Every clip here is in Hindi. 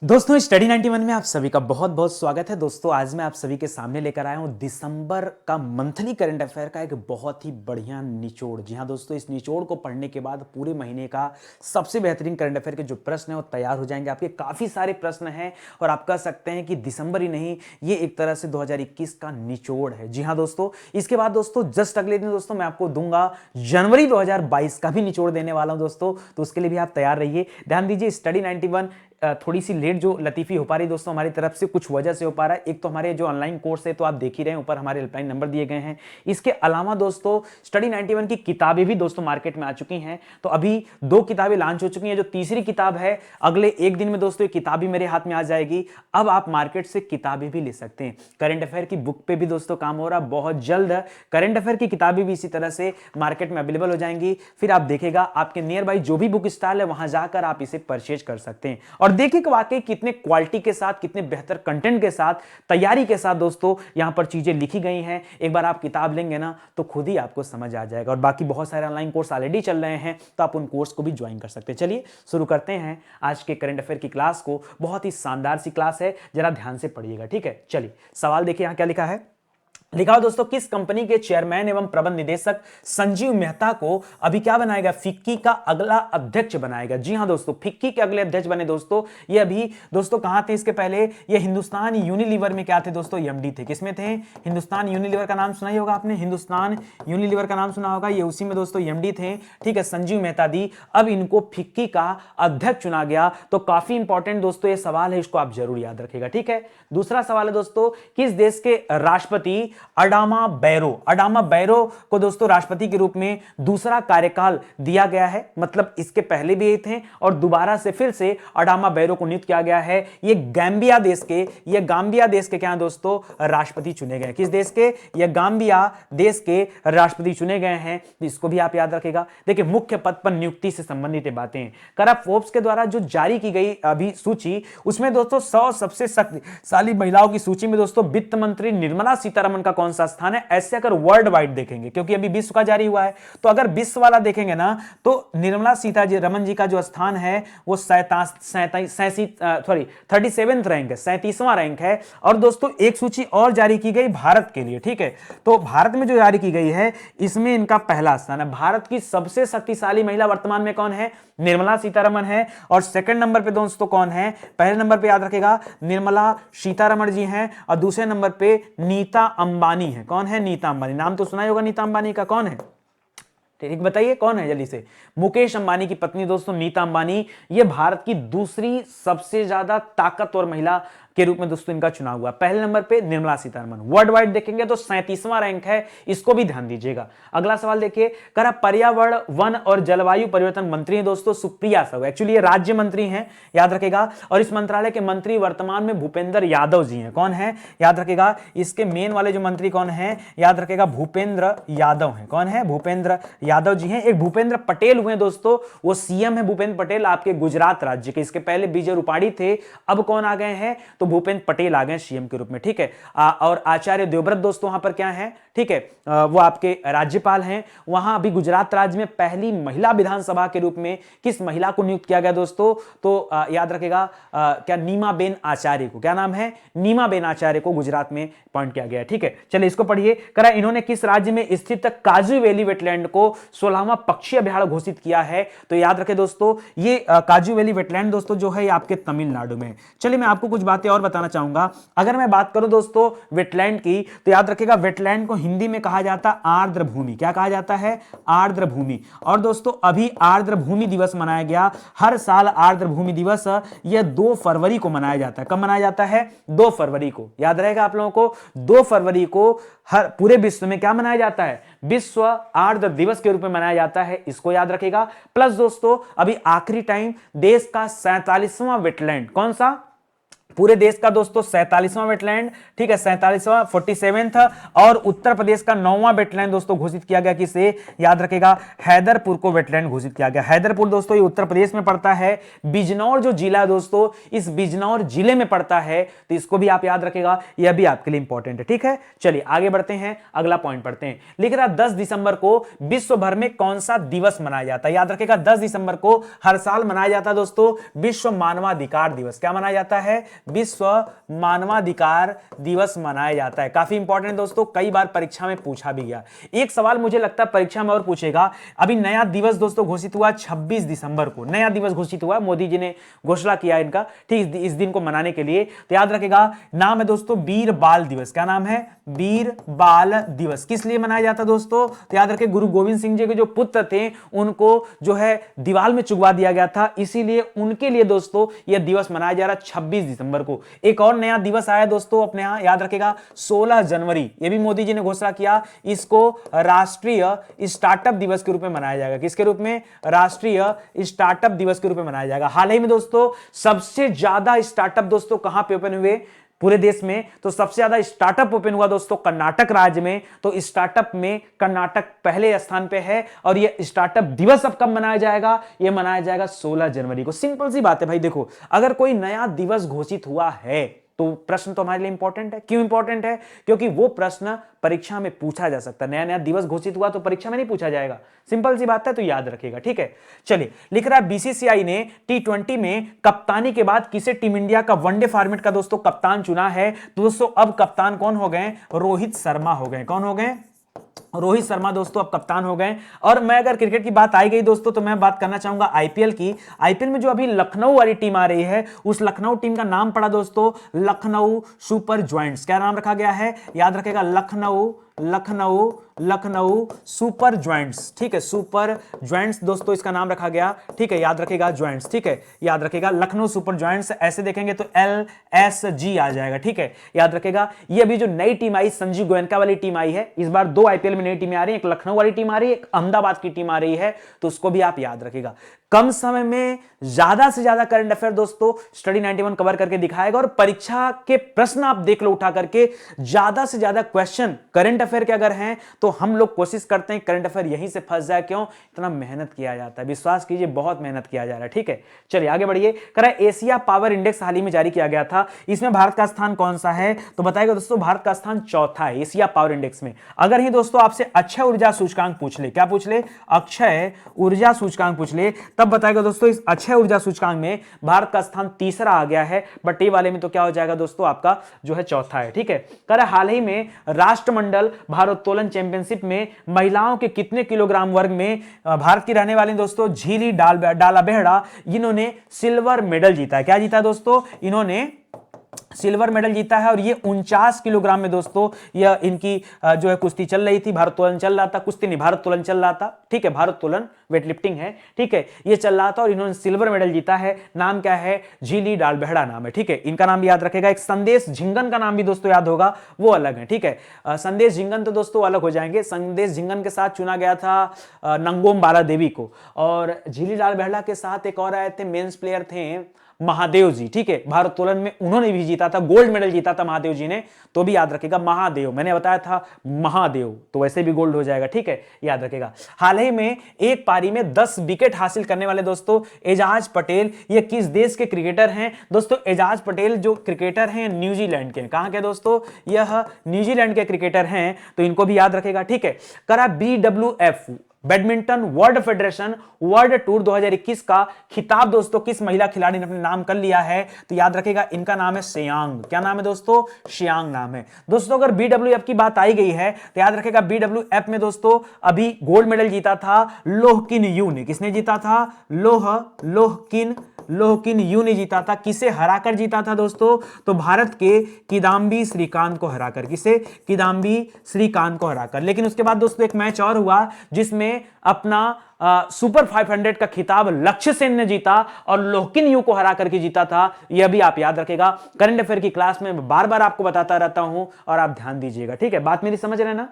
दोस्तों स्टडी 91 में आप सभी का बहुत बहुत स्वागत है। दोस्तों आज मैं आप सभी के सामने लेकर आया हूं दिसंबर का मंथली करंट अफेयर का एक बहुत ही बढ़िया निचोड़। जी हां दोस्तों, इस निचोड़ को पढ़ने के बाद पूरे महीने का सबसे बेहतरीन करंट अफेयर के जो प्रश्न है वो तैयार हो जाएंगे। आपके काफी सारे प्रश्न हैं और आप कह सकते हैं कि दिसंबर ही नहीं, ये एक तरह से 2021 का निचोड़ है। जी हाँ दोस्तों, इसके बाद दोस्तों जस्ट अगले दिन दोस्तों मैं आपको दूंगा जनवरी 2022 का भी निचोड़ देने वाला हूं दोस्तों, तो उसके लिए भी आप तैयार रहिए। ध्यान दीजिए, स्टडी 91 थोड़ी सी लेट जो लतीफी हो पा रही दोस्तों हमारी तरफ से, कुछ वजह से हो पा रहा है। एक तो हमारे जो ऑनलाइन कोर्स है तो आप देख ही रहे हैं, ऊपर हमारे हेल्पलाइन नंबर दिए गए हैं। इसके अलावा दोस्तों स्टडी 91 की किताबें भी दोस्तों मार्केट में आ चुकी हैं। तो अभी 2 किताबें लॉन्च हो चुकी हैं, जो तीसरी किताब है अगले एक दिन में दोस्तों ये किताब भी मेरे हाथ में आ जाएगी। अब आप मार्केट से किताबें भी ले सकते हैं। करंट अफेयर की बुक पे भी दोस्तों काम हो रहा है, बहुत जल्द करंट अफेयर की किताबें भी इसी तरह से मार्केट में अवेलेबल हो जाएंगी। फिर आप देखेगा आपके नियर बाई जो भी बुक स्टॉल है वहां जाकर आप इसे परचेज कर सकते हैं और देखिए कि वाकई कितने क्वालिटी के साथ, कितने बेहतर कंटेंट के साथ, तैयारी के साथ दोस्तों यहां पर चीजें लिखी गई हैं। एक बार आप किताब लेंगे ना तो खुद ही आपको समझ आ जाएगा। और बाकी बहुत सारे ऑनलाइन कोर्स ऑलरेडी चल रहे हैं, तो आप उन कोर्स को भी ज्वाइन कर सकते हैं। चलिए शुरू करते हैं आज के करंट अफेयर की क्लास को। बहुत ही शानदार सी क्लास है, जरा ध्यान से पढ़िएगा, ठीक है। चलिए सवाल देखिए यहां क्या लिखा है। लिखा हो दोस्तों, किस कंपनी के चेयरमैन एवं प्रबंध निदेशक संजीव मेहता को अभी क्या बनाएगा, फिक्की का अगला अध्यक्ष बनाएगा। जी हां दोस्तों, फिक्की के अगले अध्यक्ष बने दोस्तों। ये अभी दोस्तों कहां थे, इसके पहले ये हिंदुस्तान यूनिलीवर में क्या थे दोस्तों, एमडी थे। किसमें थे, हिंदुस्तान यूनिलीवर का नाम सुना ही होगा आपने, हिंदुस्तान यूनिलीवर का नाम सुना होगा, ये उसी में दोस्तों एमडी थे, ठीक है, संजीव मेहता दी। अब इनको फिक्की का अध्यक्ष चुना गया, तो काफी इंपॉर्टेंट दोस्तों ये सवाल है, इसको आप जरूर याद रखिएगा, ठीक है। दूसरा सवाल है दोस्तों, किस देश के राष्ट्रपति अडामा बैरो को दोस्तों राष्ट्रपति के रूप में दूसरा कार्यकाल दिया गया है। मतलब इसके पहले भी ये थे और दोबारा से फिर से अडामा बैरो को नियुक्त किया गया है। ये गाम्बिया देश के क्या दोस्तों राष्ट्रपति चुने गए। किस देश के, ये गाम्बिया देश के राष्ट्रपति चुने गए हैं। इसको भी आप याद रखेगा। देखिए मुख्य पद पर नियुक्ति से संबंधित बातें, करप्ट फोर्ब्स के द्वारा जो जारी की गई अभी सूची, उसमें दोस्तों 100 सबसे शक्तिशाली महिलाओं की सूची में दोस्तों वित्त मंत्री निर्मला सीतारमण का कौन सा स्थान है। ऐसे अगर वर्ल्ड वाइड देखेंगे, क्योंकि अभी विश्व का जारी हुआ है, तो अगर विश्व वाला देखेंगे ना तो निर्मला सीतारमण जी का जो स्थान है वो 37 रैंक है, 37वां रैंक है। और दोस्तों एक सूची और जारी की गई भारत के लिए, ठीक है। तो भारत में जो जारी की गई है इसमें इनका पहला स्थान है। भारत की सबसे शक्तिशाली महिला वर्तमान में कौन है, निर्मला सीतारमण है। और सेकंड नंबर पे दोस्तों कौन है, पहले नंबर पे याद रखेगा निर्मला सीतारमण जी हैं और दूसरे नंबर पे नीता अंबानी है। कौन है, नीता अंबानी। नाम तो सुना ही होगा नीता अंबानी का, कौन है, ठीक बताइए कौन है जल्दी से। मुकेश अंबानी की पत्नी दोस्तों नीता अंबानी, ये भारत की दूसरी सबसे ज्यादा ताकतवर महिला के रूप में दोस्तों इनका चुनाव हुआ। पहले नंबर पे निर्मला सीतारमण। वर्ल्ड वाइड देखेंगे तो 37वां रैंक है, इसको भी ध्यान दीजिएगा। अगला सवाल देखिए, करा पर्यावरण वन और जलवायु परिवर्तन मंत्री है दोस्तों सुप्रिया साहू। एक्चुअली ये राज्य मंत्री हैं, याद रखेगा। और इस मंत्रालय के मंत्री वर्तमान में भूपेंद्र यादव जी हैं। कौन है, याद रखेगा। इसके मेन वाले जो मंत्री कौन है, याद रखेगा भूपेंद्र यादव है। कौन है, भूपेंद्र यादव जी हैं। एक भूपेंद्र पटेल हुए दोस्तों, वो सीएम है भूपेंद्र पटेल आपके गुजरात राज्य के। इसके पहले विजय रूपाणी थे, अब कौन आ गए हैं, तो भूपेंद्र पटेल आ गए सीएम के रूप में, ठीक है। और आचार्य देवव्रत दोस्तों वहां पर क्या है, ठीक है, वो आपके राज्यपाल हैं। वहां अभी गुजरात राज्य में पहली महिला विधानसभा के रूप में किस महिला को नियुक्त किया गया दोस्तों, तो याद रखेगा क्या, नीमाबेन आचार्य को। क्या नाम है, नीमाबेन आचार्य को गुजरात में अपॉइंट किया गया, ठीक है। चलिए इसको पढ़िए। करा इन्होंने किस राज्य में स्थित काजू वैली वेटलैंड को 16वां पक्षी अभयारण्य घोषित किया है, तो याद रखें दोस्तों ये काजू वैली वेटलैंड दोस्तों जो है आपके तमिलनाडु में। चलिए मैं आपको कुछ बातें और बताना चाहूंगा। अगर मैं बात करूं दोस्तों वेटलैंड की, तो याद रखेगा वेटलैंड को हिंदी में कहा जाता है आर्द्र भूमि। क्या कहा जाता है, आर्द्र भूमि। और दोस्तों अभी आर्द्र भूमि दिवस मनाया गया। हर साल आर्द्र भूमि दिवस यह 2 फरवरी को मनाया जाता है। कब मनाया जाता है, 2 फरवरी को। याद रहेगा आप लोगों को, 2 फरवरी को हर पूरे विश्व में क्या मनाया जाता है, विश्व आर्द्र दिवस के रूप में मनाया जाता है। इसको याद रखेगा। प्लस दोस्तों अभी आखिरी टाइम, देश का 47वां वेटलैंड, कौन सा, पूरे देश का दोस्तों 47वां वेटलैंड, ठीक है, 47वां 47th, और उत्तर प्रदेश का 9वां वेटलैंड दोस्तों घोषित किया गया। किसे? याद रखेगा, हैदरपुर को वेटलैंड घोषित किया गया। हैदरपुर दोस्तों ये उत्तर प्रदेश में पड़ता है। बिजनौर जो जिला है दोस्तों, इस बिजनौर जिले में पड़ता है, तो इसको भी आप याद रखेगा, यह भी आपके लिए इंपॉर्टेंट है। ठीक है, चलिए आगे बढ़ते हैं, अगला पॉइंट पढ़ते हैं। लिख रहा 10 दिसंबर को विश्व भर में कौन सा दिवस मनाया जाता है? याद रखेगा 10 दिसंबर को हर साल मनाया जाता है दोस्तों विश्व मानवाधिकार दिवस। क्या मनाया जाता है? विश्व मानवाधिकार दिवस मनाया जाता है। काफी इंपॉर्टेंट दोस्तों, कई बार परीक्षा में पूछा भी गया। एक सवाल मुझे लगता है परीक्षा में और पूछेगा। अभी नया दिवस दोस्तों घोषित हुआ 26 दिसंबर को, नया दिवस घोषित हुआ, मोदी जी ने घोषणा किया इनका, ठीक, इस दिन को मनाने के लिए। तो याद रखेगा, नाम है दोस्तों वीर बाल दिवस। क्या नाम है? वीर बाल दिवस। किस लिए मनाया जाता दोस्तों? तो याद रखें, गुरु गोविंद सिंह जी के जो पुत्र थे उनको जो है दीवाल में चुगवा दिया गया था, इसीलिए उनके लिए दोस्तों यह दिवस मनाया जा रहा है 26 दिसंबर को। एक और नया दिवस आया दोस्तों अपने यहां, याद रखेगा 16 जनवरी, यह भी मोदी जी ने घोषणा किया, इसको राष्ट्रीय स्टार्टअप दिवस के रूप में मनाया जाएगा। किसके रूप में? राष्ट्रीय स्टार्टअप दिवस के रूप में मनाया जाएगा। हाल ही में दोस्तों सबसे ज्यादा स्टार्टअप दोस्तों कहां पे ओपन हुए पूरे देश में? तो सबसे ज्यादा स्टार्टअप ओपन हुआ दोस्तों कर्नाटक राज्य में। तो स्टार्टअप में कर्नाटक पहले स्थान पे है। और ये स्टार्टअप दिवस अब कब मनाया जाएगा? ये मनाया जाएगा 16 जनवरी को। सिंपल सी बात है भाई, देखो अगर कोई नया दिवस घोषित हुआ है तो प्रश्न तो हमारे लिए इंपॉर्टेंट है। क्यों इंपॉर्टेंट है? क्योंकि वो प्रश्न परीक्षा में पूछा जा सकता है। नया नया दिवस घोषित हुआ तो परीक्षा में नहीं पूछा जाएगा, सिंपल सी बात है, तो याद रखिएगा। ठीक है, चलिए लिख रहा है बीसीसीआई ने T20 में कप्तानी के बाद किसे टीम इंडिया का वनडे फॉर्मेट का दोस्तों कप्तान चुना है? तो दोस्तों अब कप्तान कौन हो गए? रोहित शर्मा हो गए। कौन हो गए? रोहित शर्मा दोस्तों अब कप्तान हो गए। और मैं अगर क्रिकेट की बात आई गई दोस्तों तो मैं बात करना चाहूंगा आईपीएल की। आईपीएल में जो अभी लखनऊ वाली टीम आ रही है, उस लखनऊ टीम का नाम पड़ा दोस्तों लखनऊ सुपर जॉयंट्स। क्या नाम रखा गया है? याद रखेगा, लखनऊ लखनऊ लखनऊ सुपर जॉइंट्स। ठीक है, सुपर जॉइंट्स दोस्तों इसका नाम रखा गया। ठीक है, याद रखेगा जॉइंट्स। ठीक है, याद रखेगा लखनऊ सुपर जॉइंट्स। ऐसे देखेंगे तो LSG आ जाएगा। ठीक है, याद रखेगा। ये अभी जो नई टीम आई, संजीव गोयनका वाली टीम आई है, इस बार 2 आईपीएल में नई टीमें आ रही है, एक लखनऊ वाली टीम आ रही है, एक अहमदाबाद की टीम आ रही है, तो उसको भी आप याद रखेगा। कम समय में ज्यादा से ज्यादा करंट अफेयर दोस्तों स्टडी 91 कवर करके दिखाएगा। और परीक्षा के प्रश्न आप देख लो उठा करके, ज्यादा से ज्यादा क्वेश्चन करंट अफेयर के अगर हैं तो हम लोग कोशिश करते हैं करंट अफेयर यहीं से फंस जाए। क्यों? इतना मेहनत किया जाता है, विश्वास कीजिए बहुत मेहनत किया जा रहा है। ठीक है, चलिए आगे बढ़िए। करा एशिया पावर इंडेक्स हाल ही में जारी किया गया था, इसमें भारत का स्थान कौन सा है? तो बताएगा दोस्तों भारत का स्थान चौथा है एशिया पावर इंडेक्स में। अगर ही दोस्तों आपसे अक्षय ऊर्जा सूचकांक पूछ ले, क्या पूछ ले? अक्षय ऊर्जा सूचकांक पूछ ले, तब बताएगा दोस्तों इस अक्षय ऊर्जा सूचकांक में भारत का स्थान तीसरा आ गया है। बट ये वाले में तो क्या हो जाएगा दोस्तों आपका जो है चौथा है। ठीक है, करा हाल ही में राष्ट्रमंडल भारोत्तोलन चैंपियनशिप में महिलाओं के कितने किलोग्राम वर्ग में भारत की रहने वाली दोस्तों झीली डाला बेहड़ा, इन्होंने सिल्वर मेडल जीता है। क्या जीता है दोस्तों? इन्होंने सिल्वर मेडल जीता है। और ये 49 किलोग्राम में दोस्तों यह इनकी जो है कुश्ती चल रही थी, भारोत्तोलन चल रहा था, कुश्ती नहीं भारोत्तोलन चल रहा था। ठीक है, भारोत्तोलन वेट लिफ्टिंग है। ठीक है, ये चल रहा था और इन्होंने सिल्वर मेडल जीता है। नाम क्या है? झीली डाल बेहड़ा नाम है। ठीक है, इनका नाम भी याद रखेगा। एक संदेश झिंगन का नाम भी दोस्तों याद होगा, वो अलग है। ठीक है, संदेश झिंगन तो दोस्तों अलग हो जाएंगे। संदेश झिंगन के साथ चुना गया था नंगोम बाला देवी को, और झीली डाल बेहड़ा के साथ एक और आए थे, मेंस प्लेयर थे महादेव जी। ठीक है, भारोत्तोलन में उन्होंने भी जीता था, गोल्ड मेडल जीता था महादेव जी ने, तो भी याद रखेगा महादेव, मैंने बताया था महादेव, तो वैसे भी गोल्ड हो जाएगा। ठीक है, याद रखेगा। हाल ही में एक पारी में 10 विकेट हासिल करने वाले दोस्तों एजाज पटेल, ये किस देश के क्रिकेटर हैं? दोस्तों एजाज पटेल जो क्रिकेटर हैं न्यूजीलैंड के। कहां के दोस्तों? यह न्यूजीलैंड के क्रिकेटर हैं, तो इनको भी याद रखेगा। ठीक है, करा BWF badminton world federation world tour 2021 का खिताब दोस्तों किस महिला खिलाड़ी ने अपने नाम कर लिया है? तो याद रखेगा इनका नाम है शियांग। क्या नाम है दोस्तों? शियांग नाम है। दोस्तों अगर BWF की बात आई गई है तो याद रखेगा BWF में दोस्तों अभी गोल्ड मेडल जीता था लोह किन यू ने। किसने जीता था? लोह किन यू ने जीता था। किसे हराकर जीता था दोस्तों? तो भारत के किदाम्बी श्रीकांत को हराकर। किसे? किदाम्बी श्रीकांत को हराकर। लेकिन उसके बाद दोस्तों एक मैच और हुआ जिसमें अपना सुपर 500 का खिताब लक्ष्य सेन ने जीता और लोहकिन यू को हरा करके जीता था। यह भी आप याद रखेगा। करंट अफेयर की क्लास में बार बार आपको बताता रहता हूं और आप ध्यान दीजिएगा। ठीक है, बात मेरी समझ रहे हैं ना?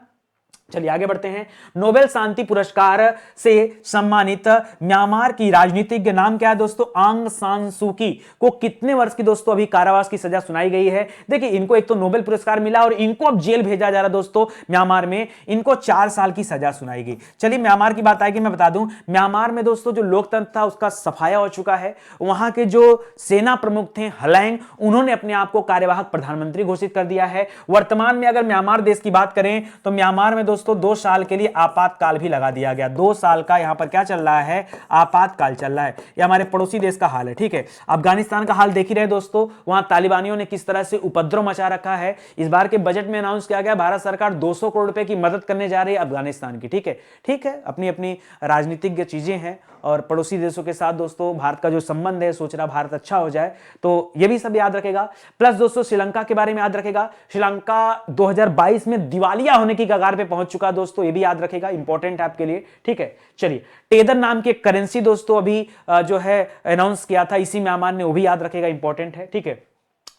चलिए आगे बढ़ते हैं। नोबेल शांति पुरस्कार से सम्मानित म्यांमार की राजनीतिज्ञ नाम क्या है दोस्तों? आंग सान सू की को कितने वर्ष की दोस्तों अभी कारावास की सजा सुनाई गई है? देखिए इनको एक तो नोबेल पुरस्कार मिला और इनको अब जेल भेजा जा रहा दोस्तों म्यांमार में, इनको 4 साल की सजा सुनाई गई। चलिए म्यांमार की बात आएगी, मैं बता दूं म्यांमार में दोस्तों जो लोकतंत्र था उसका सफाया हो चुका है। वहां के जो सेना प्रमुख थे हलैंग, उन्होंने अपने आप को कार्यवाहक प्रधानमंत्री घोषित कर दिया है। वर्तमान में अगर म्यांमार देश की बात करें तो म्यांमार में दोस्तों 2 साल के लिए आपातकाल भी लगा दिया गया। 2 साल का यहां पर क्या चल रहा है? आपातकाल चल रहा है। यह हमारे पड़ोसी देश का हाल है, ठीक है। अफगानिस्तान का हाल देख ही रहे दोस्तों, वहां तालिबानियों ने किस तरह से उपद्रव मचा रखा है। इस बार के बजट में अनाउंस किया गया भारत सरकार 200 करोड़ रुपए की मदद करने जा रही है अफगानिस्तान की, ठीक है। ठीक है, अपनी अपनी राजनीतिक चीजें हैं और पड़ोसी देशों के साथ दोस्तों भारत का जो संबंध है, सोच रहा भारत अच्छा हो जाए, तो ये भी सब याद रखेगा। प्लस दोस्तों श्रीलंका के बारे में याद रखेगा, श्रीलंका 2022 में दिवालिया होने की कगार पे पहुंच चुका दोस्तों, ये भी याद रखेगा, इंपॉर्टेंट है आपके लिए, ठीक है। चलिए टेदर नाम की करेंसी दोस्तों अभी जो है अनाउंस किया था इसी म्यांमार ने, वो भी याद रखेगा, इंपॉर्टेंट है, ठीक है।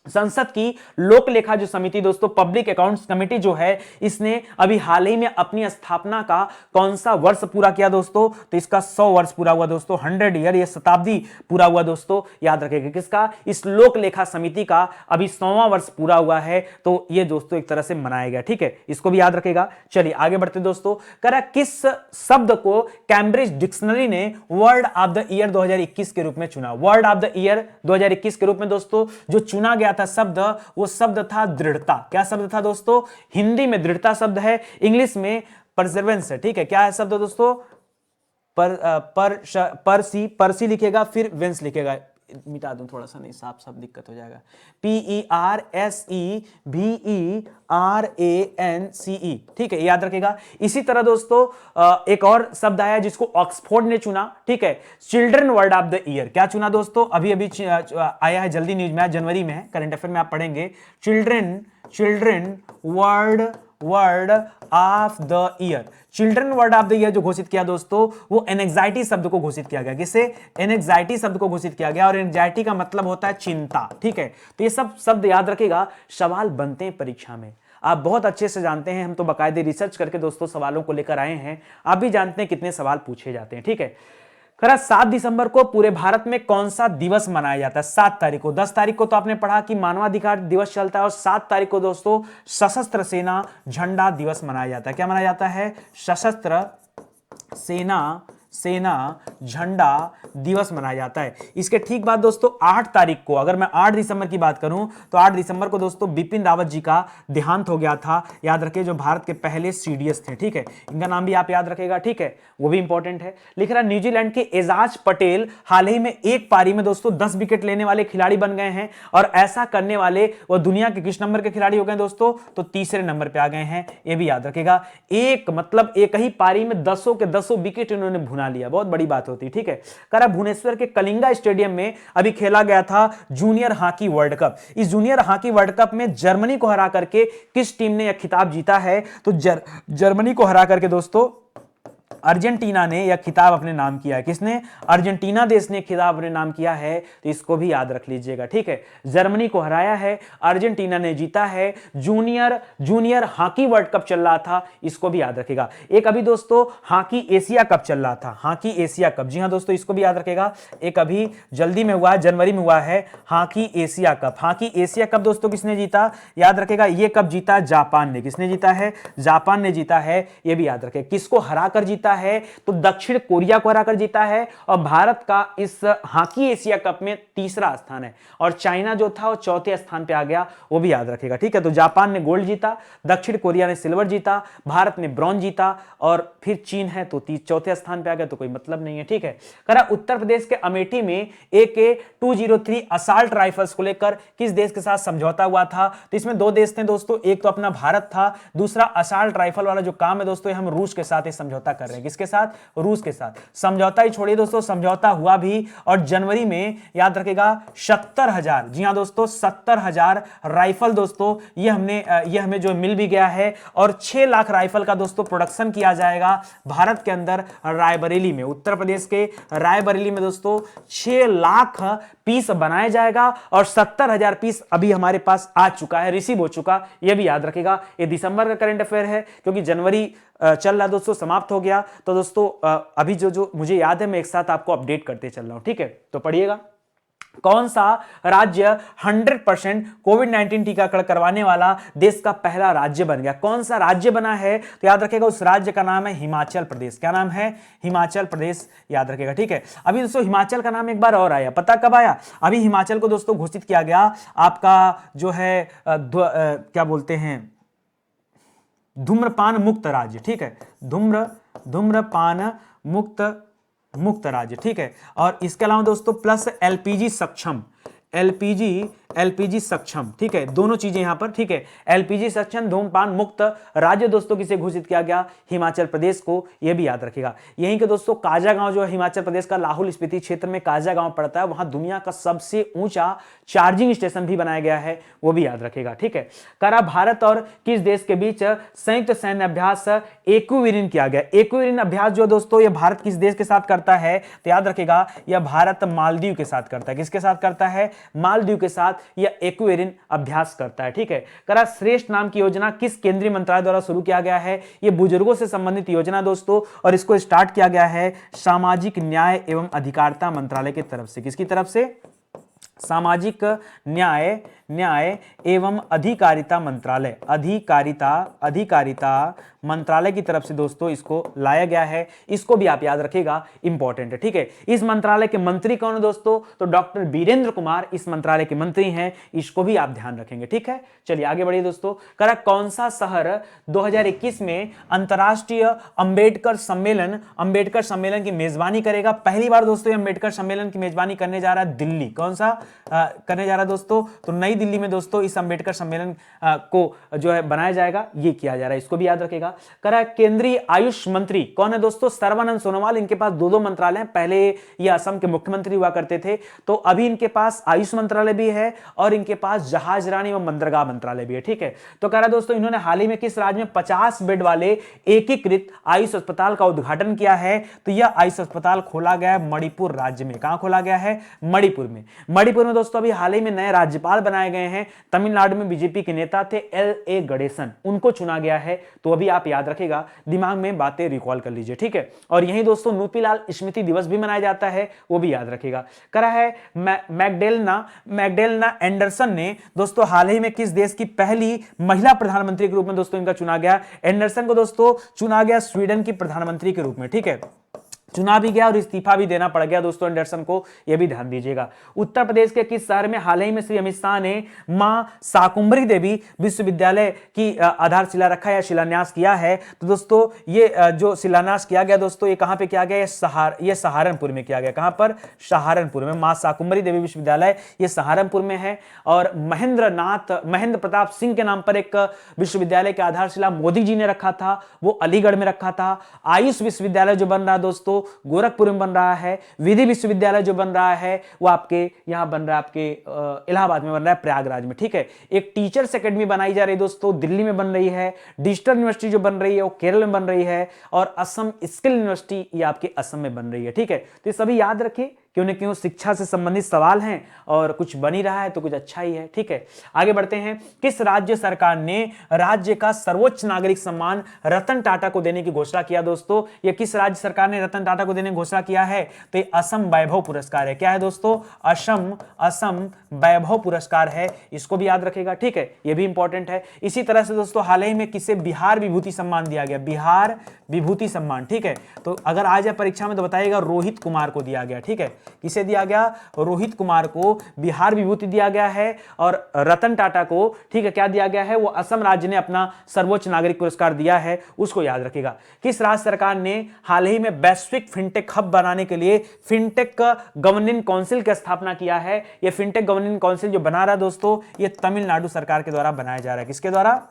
संसद की लोक लेखा जो समिति दोस्तों, पब्लिक अकाउंट्स कमेटी जो है, इसने अभी हाल ही में अपनी स्थापना का कौन सा वर्ष पूरा किया दोस्तों? तो इसका 100 वर्ष पूरा हुआ दोस्तों, 100 ईयर, ये शताब्दी पूरा हुआ दोस्तों, याद रखेगा। किसका? इस लोक लेखा समिति का अभी 100वां वर्ष पूरा हुआ है, तो ये दोस्तों एक तरह से मनाया गया, ठीक है, इसको भी याद रखेगा। चलिए आगे बढ़ते दोस्तों। करा किस शब्द को कैम्ब्रिज डिक्शनरी ने वर्ड ऑफ द ईयर 2021 के रूप में चुना? वर्ड ऑफ द ईयर 2021 के रूप में दोस्तों जो चुना गया था शब्द, वो शब्द था दृढ़ता। क्या शब्द था दोस्तों? हिंदी में दृढ़ता शब्द है, इंग्लिश में परसेवरेंस है, ठीक है। क्या है शब्द दोस्तों? परसी लिखेगा, फिर वेंस लिखेगा, मिटा दूं थोड़ा सा, नहीं साफ साफ दिक्कत हो जाएगा। PERSEVERANCE, ठीक है, याद रखेगा। इसी तरह दोस्तों एक और शब्द आया जिसको ऑक्सफोर्ड ने चुना, ठीक है, children word of the year. क्या चुना दोस्तों? अभी अभी आया है, जल्दी न्यूज में, जनवरी में है, करंट अफेयर में आप पढ़ेंगे। Children word of the year, children word of the year जो घोषित किया दोस्तों, वो एनेक्साइटी शब्द को घोषित किया गया। किसे? एनेक्साइटी शब्द को घोषित किया गया, और एनेक्साइटी का मतलब होता है चिंता, ठीक है। तो ये सब शब्द याद रखेगा, सवाल बनते हैं परीक्षा में, आप बहुत अच्छे से जानते हैं, हम तो बाकायदे रिसर्च करके दोस्तों सवालों को लेकर आए हैं, आप भी जानते हैं कितने सवाल पूछे जाते हैं, ठीक है। 7 दिसंबर को पूरे भारत में कौन सा दिवस मनाया जाता है? 7 तारीख को। 10 तारीख को तो आपने पढ़ा कि मानवाधिकार दिवस चलता है, और 7 तारीख को दोस्तों सशस्त्र सेना झंडा दिवस मनाया जाता है। क्या मनाया जाता है? सशस्त्र सेना झंडा दिवस मनाया जाता है। इसके ठीक बाद दोस्तों 8 तारीख को, अगर मैं 8 दिसंबर की बात करूं तो 8 दिसंबर को दोस्तों बिपिन रावत जी का देहांत हो गया था, याद रखिए, जो भारत के पहले सीडीएस थे, ठीक है, इनका नाम भी आप याद रखेगा, ठीक है, वो भी इंपॉर्टेंट है। लिख रहा न्यूजीलैंड के एजाज पटेल हाल ही में एक पारी में दोस्तों 10 विकेट लेने वाले खिलाड़ी बन गए हैं, और ऐसा करने वाले वो दुनिया के किस नंबर के खिलाड़ी हो गए दोस्तों? तो तीसरे नंबर पे आ गए हैं, ये भी याद रखेगा। एक ही पारी में 10 के 10 विकेट इन्होंने भुना लिया, बहुत बड़ी बात होती, ठीक है। करा भुवनेश्वर के कलिंगा स्टेडियम में अभी खेला गया था जूनियर हॉकी वर्ल्ड कप। इस जूनियर हॉकी वर्ल्ड कप में जर्मनी को हरा करके किस टीम ने यह खिताब जीता है? तो जर्मनी को हरा करके दोस्तों अर्जेंटीना ने यह खिताब अपने नाम किया है। किसने? अर्जेंटीना देश ने खिताब अपने नाम किया है, तो इसको भी याद रख लीजिएगा, ठीक है। जर्मनी को हराया है, अर्जेंटीना ने जीता है, जूनियर हॉकी वर्ल्ड कप चल रहा था, इसको भी याद रखेगा। एक अभी दोस्तों हॉकी एशिया कप चल रहा था, हॉकी एशिया कप, जी हां दोस्तों, इसको भी याद रखेगा। एक अभी जल्दी में हुआ है, जनवरी में हुआ है hockey Asia cup. Hockey Asia cup दोस्तों किसने जीता? याद रखेगा, यह कप जीता जापान ने। किसने जीता है? जापान ने जीता है, यह भी याद रखेगा। किसको हराकर जीता है? तो दक्षिण कोरिया को हराकर जीता है, और भारत का इस हॉकी एशिया कप में 3रा स्थान है, और चाइना जो था वो 4थे स्थान पे आ गया, वो भी याद रखेगा, ठीक है। तो जापान ने गोल्ड जीता, दक्षिण कोरिया ने सिल्वर जीता, भारत ने ब्रॉन्ज जीता, और फिर चीन है तो 4थे स्थान पे आ गया, तो कोई मतलब नहीं है, ठीक है। करा उत्तर प्रदेश के अमेठी में AK-203 असाल्ट राइफल्स को लेकर किस देश के साथ समझौता हुआ था? तो इसमें 2 देश थे दोस्तों, एक तो अपना भारत था, दूसरा असाल्ट राइफल वाला जो काम है दोस्तों, हम रूस के साथ समझौता कर रहे हैं। किसके साथ? रूस के साथ। समझौता ही छोड़िए दोस्तों, समझौता हुआ भी, और जनवरी में याद रखेगा 70,000, जी हां दोस्तों 70,000 राइफल दोस्तों ये हमें जो मिल भी गया है, और 6 लाख राइफल का दोस्तों प्रोडक्शन किया जाएगा भारत के अंदर रायबरेली में, उत्तर प्रदेश के रायबरेली में दोस्तों 6 लाख पीस बनाया जाएगा, और 70,000 पीस अभी हमारे पास आ चुका है, रिसीव हो चुका, यह भी याद रखेगा। ये दिसंबर का करंट अफेयर है, क्योंकि जनवरी चल रहा है दोस्तों समाप्त हो गया। तो दोस्तों अभी जो जो मुझे याद है मैं एक साथ आपको अपडेट करते चल रहा हूं, ठीक है। तो पढ़िएगा, कौन सा राज्य 100% कोविड-19 टीकाकरण करवाने वाला देश का पहला राज्य बन गया? कौन सा राज्य बना है? तो याद रखिएगा उस राज्य का नाम है हिमाचल प्रदेश। क्या नाम है? हिमाचल प्रदेश, याद रखिएगा, ठीक है। अभी दोस्तों हिमाचल का नाम एक बार और आया, पता कब आया? अभी हिमाचल को दोस्तों घोषित किया गया आपका जो है क्या बोलते हैं, धूम्रपान मुक्त राज्य, ठीक है। धूम्रपान मुक्त राज्य, ठीक है। और इसके अलावा दोस्तों प्लस एलपीजी सक्षम, एलपीजी सक्षम, ठीक है। दोनों चीजें यहां पर, ठीक है। एलपीजी सक्षम धूम्रपान मुक्त राज्य दोस्तों किसे घोषित किया गया? हिमाचल प्रदेश को, यह भी याद रखिएगा। यहीं के दोस्तों काजा गांव जो है हिमाचल प्रदेश का लाहौल स्पीति क्षेत्र में काजा गांव पड़ता है, वहां दुनिया का सबसे ऊंचा चार्जिंग स्टेशन भी बनाया गया है, वो भी याद रखिएगा, ठीक है। करा भारत और किस देश के बीच संयुक्त सैन्य अभ्यास एक्विरिन किया गया? एक्विरिन अभ्यास जो दोस्तों ये भारत किस देश के साथ करता है? तो याद रखिएगा यह भारत मालदीव के साथ करता है। किसके साथ करता है? मालदीव के साथ यह एक्विरिन अभ्यास करता है, ठीक है। करा श्रेष्ठ नाम की योजना किस केंद्रीय मंत्रालय द्वारा शुरू किया गया है? यह बुजुर्गों से संबंधित योजना दोस्तों, और इसको स्टार्ट किया गया है सामाजिक न्याय एवं अधिकारिता मंत्रालय की तरफ से। किसकी तरफ से? सामाजिक न्याय एवं अधिकारिता मंत्रालय, अधिकारिता मंत्रालय की तरफ से दोस्तों इसको लाया गया है। इसको भी आप याद रखिएगा, इंपॉर्टेंट है, ठीक है। इस मंत्रालय के मंत्री कौन है दोस्तों? तो डॉक्टर वीरेंद्र कुमार इस मंत्रालय के मंत्री हैं, इसको भी आप ध्यान रखेंगे, ठीक है। चलिए आगे बढ़िए दोस्तों। करा कौन सा शहर 2021 में अंतरराष्ट्रीय अंबेडकर सम्मेलन की मेजबानी करेगा? पहली बार दोस्तों अंबेडकर सम्मेलन की मेजबानी करने जा रहा है दिल्ली। कौन सा करने जा रहा है दोस्तों? तो नई दिल्ली में दोस्तों इस अंबेडकर सम्मेलन को जो है बनाया जाएगा, ये किया जा रहा है, इसको भी याद रखेगा। करा केंद्रीय आयुष मंत्री कौन है दोस्तों? सर्बानंद सोनोवाल। इनके पास दो मंत्रालय हैं, पहले ये असम के मुख्यमंत्री हुआ करते थे, तो अभी इनके पास आयुष मंत्रालय भी है और इनके पास जहाजरानी एवं बंदरगाह मंत्रालय भी है, ठीक है। तो कह रहा दोस्तों इन्होंने हाल ही में किस राज्य में 50 बेड वाले एकीकृत आयुष अस्पताल का उद्घाटन किया है? तो यह आयुष अस्पताल खोला गया है मणिपुर राज्य में। कहां खोला गया है? मणिपुर में। मणिपुर में दोस्तों अभी हाल ही में नए राज्यपाल बनाए गए हैं। तमिलनाडु में बीजेपी के नेता थे LA गणेशन, उनको चुना गया है। तो अभी आप याद रखेगा, दिमाग में बातें रिकॉल कर लीजिए, ठीक है। और यही दोस्तों नूपीलाल स्मृति दिवस भी मनाया जाता है, वो भी याद रखेगा। करा है मैगडेलना एंडरसन ने दोस्तों हाल ही में किस देश की पहली महिला प्रधानमंत्री के रूप में दोस्तों इनका चुना गया? एंडरसन को दोस्तों चुना गया स्वीडन की प्रधानमंत्री के रूप में, ठीक है। चुना भी गया और इस्तीफा भी देना पड़ गया दोस्तों एंडरसन को, यह भी ध्यान दीजिएगा। उत्तर प्रदेश के किस शहर में हाल ही में श्री अमित शाह ने मां शाकुंभरी देवी विश्वविद्यालय की आधारशिला रखा या शिलान्यास किया है? तो दोस्तों ये जो शिलान्यास किया गया दोस्तों, ये कहां पे किया गया? ये सहारनपुर में किया गया। कहां पर? सहारनपुर में। मां शाकुंभरी देवी विश्वविद्यालय ये सहारनपुर में है। और महेंद्र प्रताप सिंह के नाम पर एक विश्वविद्यालय की आधारशिला मोदी जी ने रखा था, वो अलीगढ़ में रखा था। आयुष विश्वविद्यालय जो बन रहा है दोस्तों गोरखपुर में बन रहा है। विधि विश्वविद्यालय जो बन रहा है वो आपके यहां बन रहा है, आपके इलाहाबाद में बन रहा है, प्रयागराज में, ठीक है। एक टीचर्स एकेडमी बनाई जा रही है दोस्तों, दिल्ली में बन रही है। डिजिटल यूनिवर्सिटी जो बन रही है वो केरल में बन रही है। और असम स्किल यूनिवर्सिटी ये आपके असम में बन रही है, ठीक है। तो ये सभी याद रखिए, क्यों न क्यों शिक्षा से संबंधित सवाल हैं और कुछ बन ही रहा है तो कुछ अच्छा ही है, ठीक है। आगे बढ़ते हैं। किस राज्य सरकार ने राज्य का सर्वोच्च नागरिक सम्मान रतन टाटा को देने की घोषणा किया दोस्तों? ये किस राज्य सरकार ने रतन टाटा को देने की घोषणा किया है? तो ये असम वैभव पुरस्कार है। क्या है दोस्तों? असम वैभव पुरस्कार है, इसको भी याद रखेगा, ठीक है। ये भी इंपॉर्टेंट है। इसी तरह से दोस्तों हाल ही में किसे बिहार विभूति सम्मान दिया गया? बिहार विभूति सम्मान, ठीक है। तो अगर आ जाए परीक्षा में तो बताइएगा रोहित कुमार को दिया गया, ठीक है। किसे दिया गया? रोहित कुमार को बिहार विभूति दिया गया है। और रतन टाटा को, ठीक है, क्या दिया गया है? वो असम राज्य ने अपना सर्वोच्च नागरिक पुरस्कार दिया है, उसको याद रखिएगा। किस राज्य सरकार ने हाल ही में वैश्विक फिनटेक हब बनाने के लिए फिनटेक गवर्निंग काउंसिल की स्थापना किया है? ये फिनटेक गवर्निंग काउंसिल जो बना रहा है दोस्तों, ये तमिलनाडु सरकार के द्वारा बनाया जा रहा है। किसके द्वारा?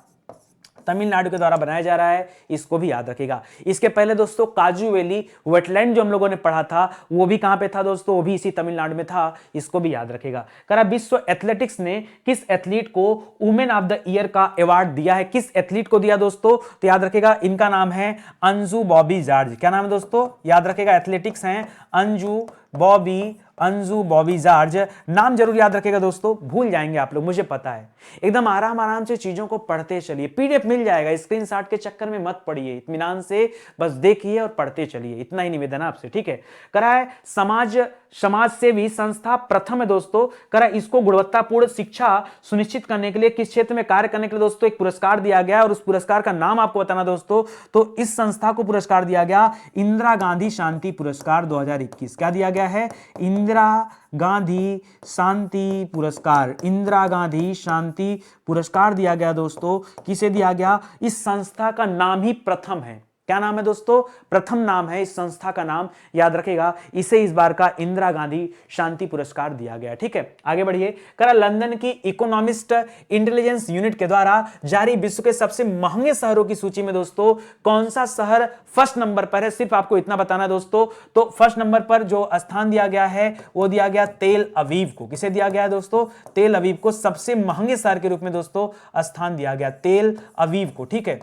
तमिलनाडु के द्वारा बनाया जा रहा है, इसको भी याद रखिएगा। इसके पहले दोस्तों काजू वैली वेटलैंड जो हम लोगों ने पढ़ा था वो भी कहां पे था दोस्तों? वो भी इसी तमिलनाडु में था, इसको भी याद रखिएगा। करा विश्व एथलेटिक्स ने किस एथलीट को वुमेन ऑफ द ईयर का अवार्ड दिया है? किस एथलीट को दिया दोस्तों? तो याद रखिएगा इनका नाम है अंजू बॉबी जॉर्ज। क्या नाम है दोस्तों? याद रखिएगा, एथलेटिक्स हैं अंजू बॉबी अंजू बॉबी जॉर्ज। नाम जरूर याद रखेगा दोस्तों, भूल जाएंगे आप लोग, मुझे पता है। एकदम आराम आराम से चीजों को पढ़ते चलिए, पीडीएफ मिल जाएगा, स्क्रीनशॉट के चक्कर में मत पढ़िए, इत्मीनान से बस देखिए और पढ़ते चलिए, इतना ही निवेदन है आपसे, ठीक है। करा है समाज सेवी संस्था प्रथम है दोस्तों, करा इसको गुणवत्तापूर्ण शिक्षा सुनिश्चित करने के लिए किस क्षेत्र में कार्य करने के लिए दोस्तों एक पुरस्कार दिया गया, और उस पुरस्कार का नाम आपको बताना दोस्तों। तो इस संस्था को पुरस्कार दिया गया इंदिरा गांधी शांति पुरस्कार 2021। क्या दिया गया है? इंदिरा गांधी शांति पुरस्कार, इंदिरा गांधी शांति पुरस्कार दिया गया दोस्तों। किसे दिया गया? इस संस्था का नाम ही प्रथम है। क्या नाम है दोस्तों? प्रथम नाम है इस संस्था का नाम, याद रखेगा। इसे इस बार का इंदिरा गांधी शांति पुरस्कार दिया गया, ठीक है। आगे बढ़िए। करा लंदन की इकोनॉमिस्ट इंटेलिजेंस यूनिट के द्वारा जारी विश्व के सबसे महंगे शहरों की सूची में दोस्तों कौन सा शहर फर्स्ट नंबर पर है? सिर्फ आपको इतना बताना दोस्तों। तो फर्स्ट नंबर पर जो स्थान दिया गया है वो दिया गया तेल अवीव को। किसे दिया गया है दोस्तों? तेल अवीव को सबसे महंगे शहर के रूप में दोस्तों स्थान दिया गया, तेल अवीव को, ठीक है।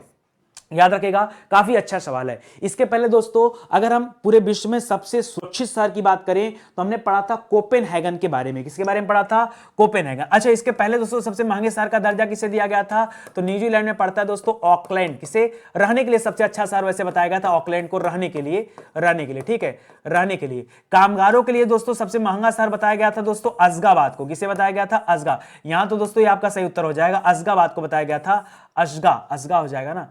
याद रखेगा, काफी अच्छा सवाल है। इसके पहले दोस्तों अगर हम पूरे विश्व में सबसे सुरक्षित शहर की बात करें तो हमने पढ़ा था कोपेनहेगन के बारे में। किसके बारे में पढ़ा था? कोपेनहेगन। अच्छा, इसके पहले दोस्तों सबसे महंगे शहर का दर्जा किसे दिया गया था? तो न्यूजीलैंड में पड़ता है दोस्तों ऑकलैंड। किसे? रहने के लिए सबसे अच्छा शहर वैसे बताया गया था ऑकलैंड को, रहने के लिए, ठीक है, रहने के लिए। कामगारों के लिए दोस्तों सबसे महंगा शहर बताया गया था दोस्तों अशगाबाद को। किसे बताया गया था? अशगा। यहां तो दोस्तों ये आपका सही उत्तर हो जाएगा, अशगाबाद को बताया गया था। अशगा हो जाएगा ना,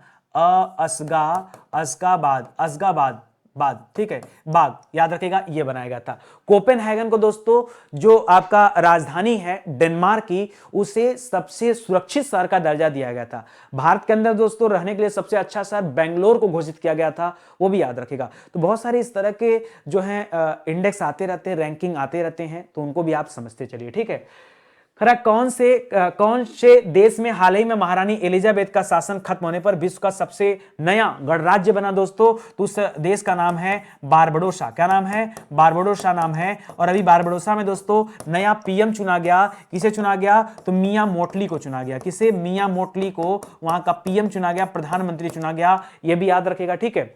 असगाबाद, ठीक है, बाग, याद रखेगा, ये बनाया गया था। कोपेनहेगन को दोस्तों जो आपका राजधानी है डेनमार्क की, उसे सबसे सुरक्षित शहर का दर्जा दिया गया था। भारत के अंदर दोस्तों रहने के लिए सबसे अच्छा शहर बेंगलोर को घोषित किया गया था, वो भी याद रखेगा। तो बहुत सारे इस तरह के जो है इंडेक्स आते रहते हैं, रैंकिंग आते रहते हैं, तो उनको भी आप समझते चलिए, ठीक है। खरा कौन से देश में हाल ही में महारानी एलिजाबेथ का शासन खत्म होने पर विश्व का सबसे नया गणराज्य बना दोस्तों? तो उस देश का नाम है बारबडोसा। क्या नाम है? बारबडोसा नाम है। और अभी बारबडोसा में दोस्तों नया पीएम चुना गया। किसे चुना गया? तो मियां मोटली को चुना गया। किसे? मियां मोटली को वहां का पीएम चुना गया, प्रधानमंत्री चुना गया, यह भी याद रखेगा, ठीक है।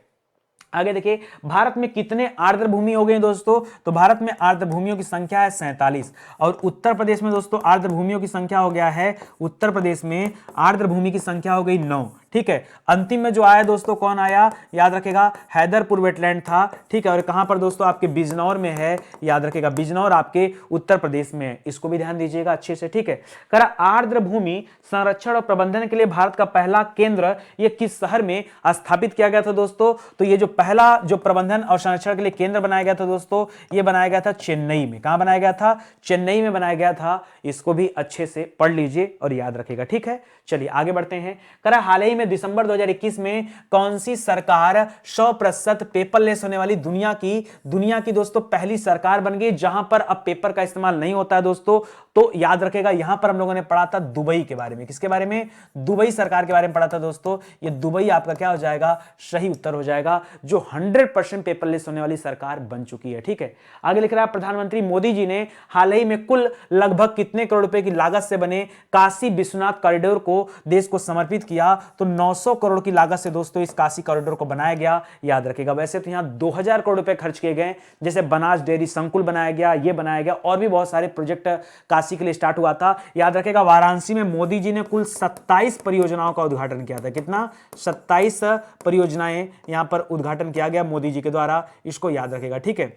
आगे देखिए, भारत में कितने आर्द्र भूमि हो गए दोस्तों? तो भारत में आर्द्र भूमियों की संख्या है 47। और उत्तर प्रदेश में दोस्तों आर्द्र भूमियों की संख्या हो गया है, उत्तर प्रदेश में आर्द्र भूमि की संख्या हो गई 9, ठीक है। अंतिम में जो आया दोस्तों कौन आया? याद रखेगा, हैदरपुर वेटलैंड था, ठीक है। और कहां पर दोस्तों? आपके बिजनौर में है, याद रखेगा, बिजनौर आपके उत्तर प्रदेश में है, इसको भी ध्यान दीजिएगा अच्छे से, ठीक है। करा आर्द्र भूमि संरक्षण और प्रबंधन के लिए भारत का पहला केंद्र ये किस शहर में स्थापित किया गया था दोस्तों? तो ये जो पहला जो प्रबंधन और संरक्षण के लिए केंद्र बनाया गया था दोस्तों, ये बनाया गया था चेन्नई में। कहां बनाया गया था? चेन्नई में बनाया गया था। इसको भी अच्छे से पढ़ लीजिए और याद रखिएगा, ठीक है। चलिए आगे बढ़ते हैं। करा हाल ही में दिसंबर 2021 में कौन सी सरकार 100% पेपरलेस होने वाली दुनिया की दोस्तों पहली सरकार बन गई, जहां पर अब पेपर का इस्तेमाल नहीं होता है दोस्तों? तो याद रखेगा, यहां पर हम लोगों ने पढ़ा था दुबई के बारे में। किसके बारे में? दुबई सरकार के बारे में पढ़ा था दोस्तों। ये दुबई आपका क्या हो जाएगा? सही उत्तर हो जाएगा, जो 100% पेपरलेस होने वाली सरकार बन चुकी है, ठीक है। आगे लिख रहा है, प्रधानमंत्री मोदी जी ने हाल ही में कुल लगभग कितने करोड़ रुपए की लागत से बने काशी विश्वनाथ कॉरिडोर को देश को समर्पित किया? तो 900 करोड़ की लागत से दोस्तों इस काशी कॉरिडोर को बनाया गया, याद रखेगा। वैसे तो यहां 2000 करोड़ रुपए खर्च किए गए, जैसे बनास डेयरी संकुल बनाया गया, ये बनाया गया, और भी बहुत सारे प्रोजेक्ट काशी के लिए स्टार्ट हुआ था। याद रखेगा, वाराणसी में मोदी जी ने कुल 27 परियोजनाओं का उद्घाटन किया था। कितना? 27 परियोजनाएं यहां पर उद्घाटन किया गया मोदी जी के द्वारा, इसको याद रखेगा, ठीक है।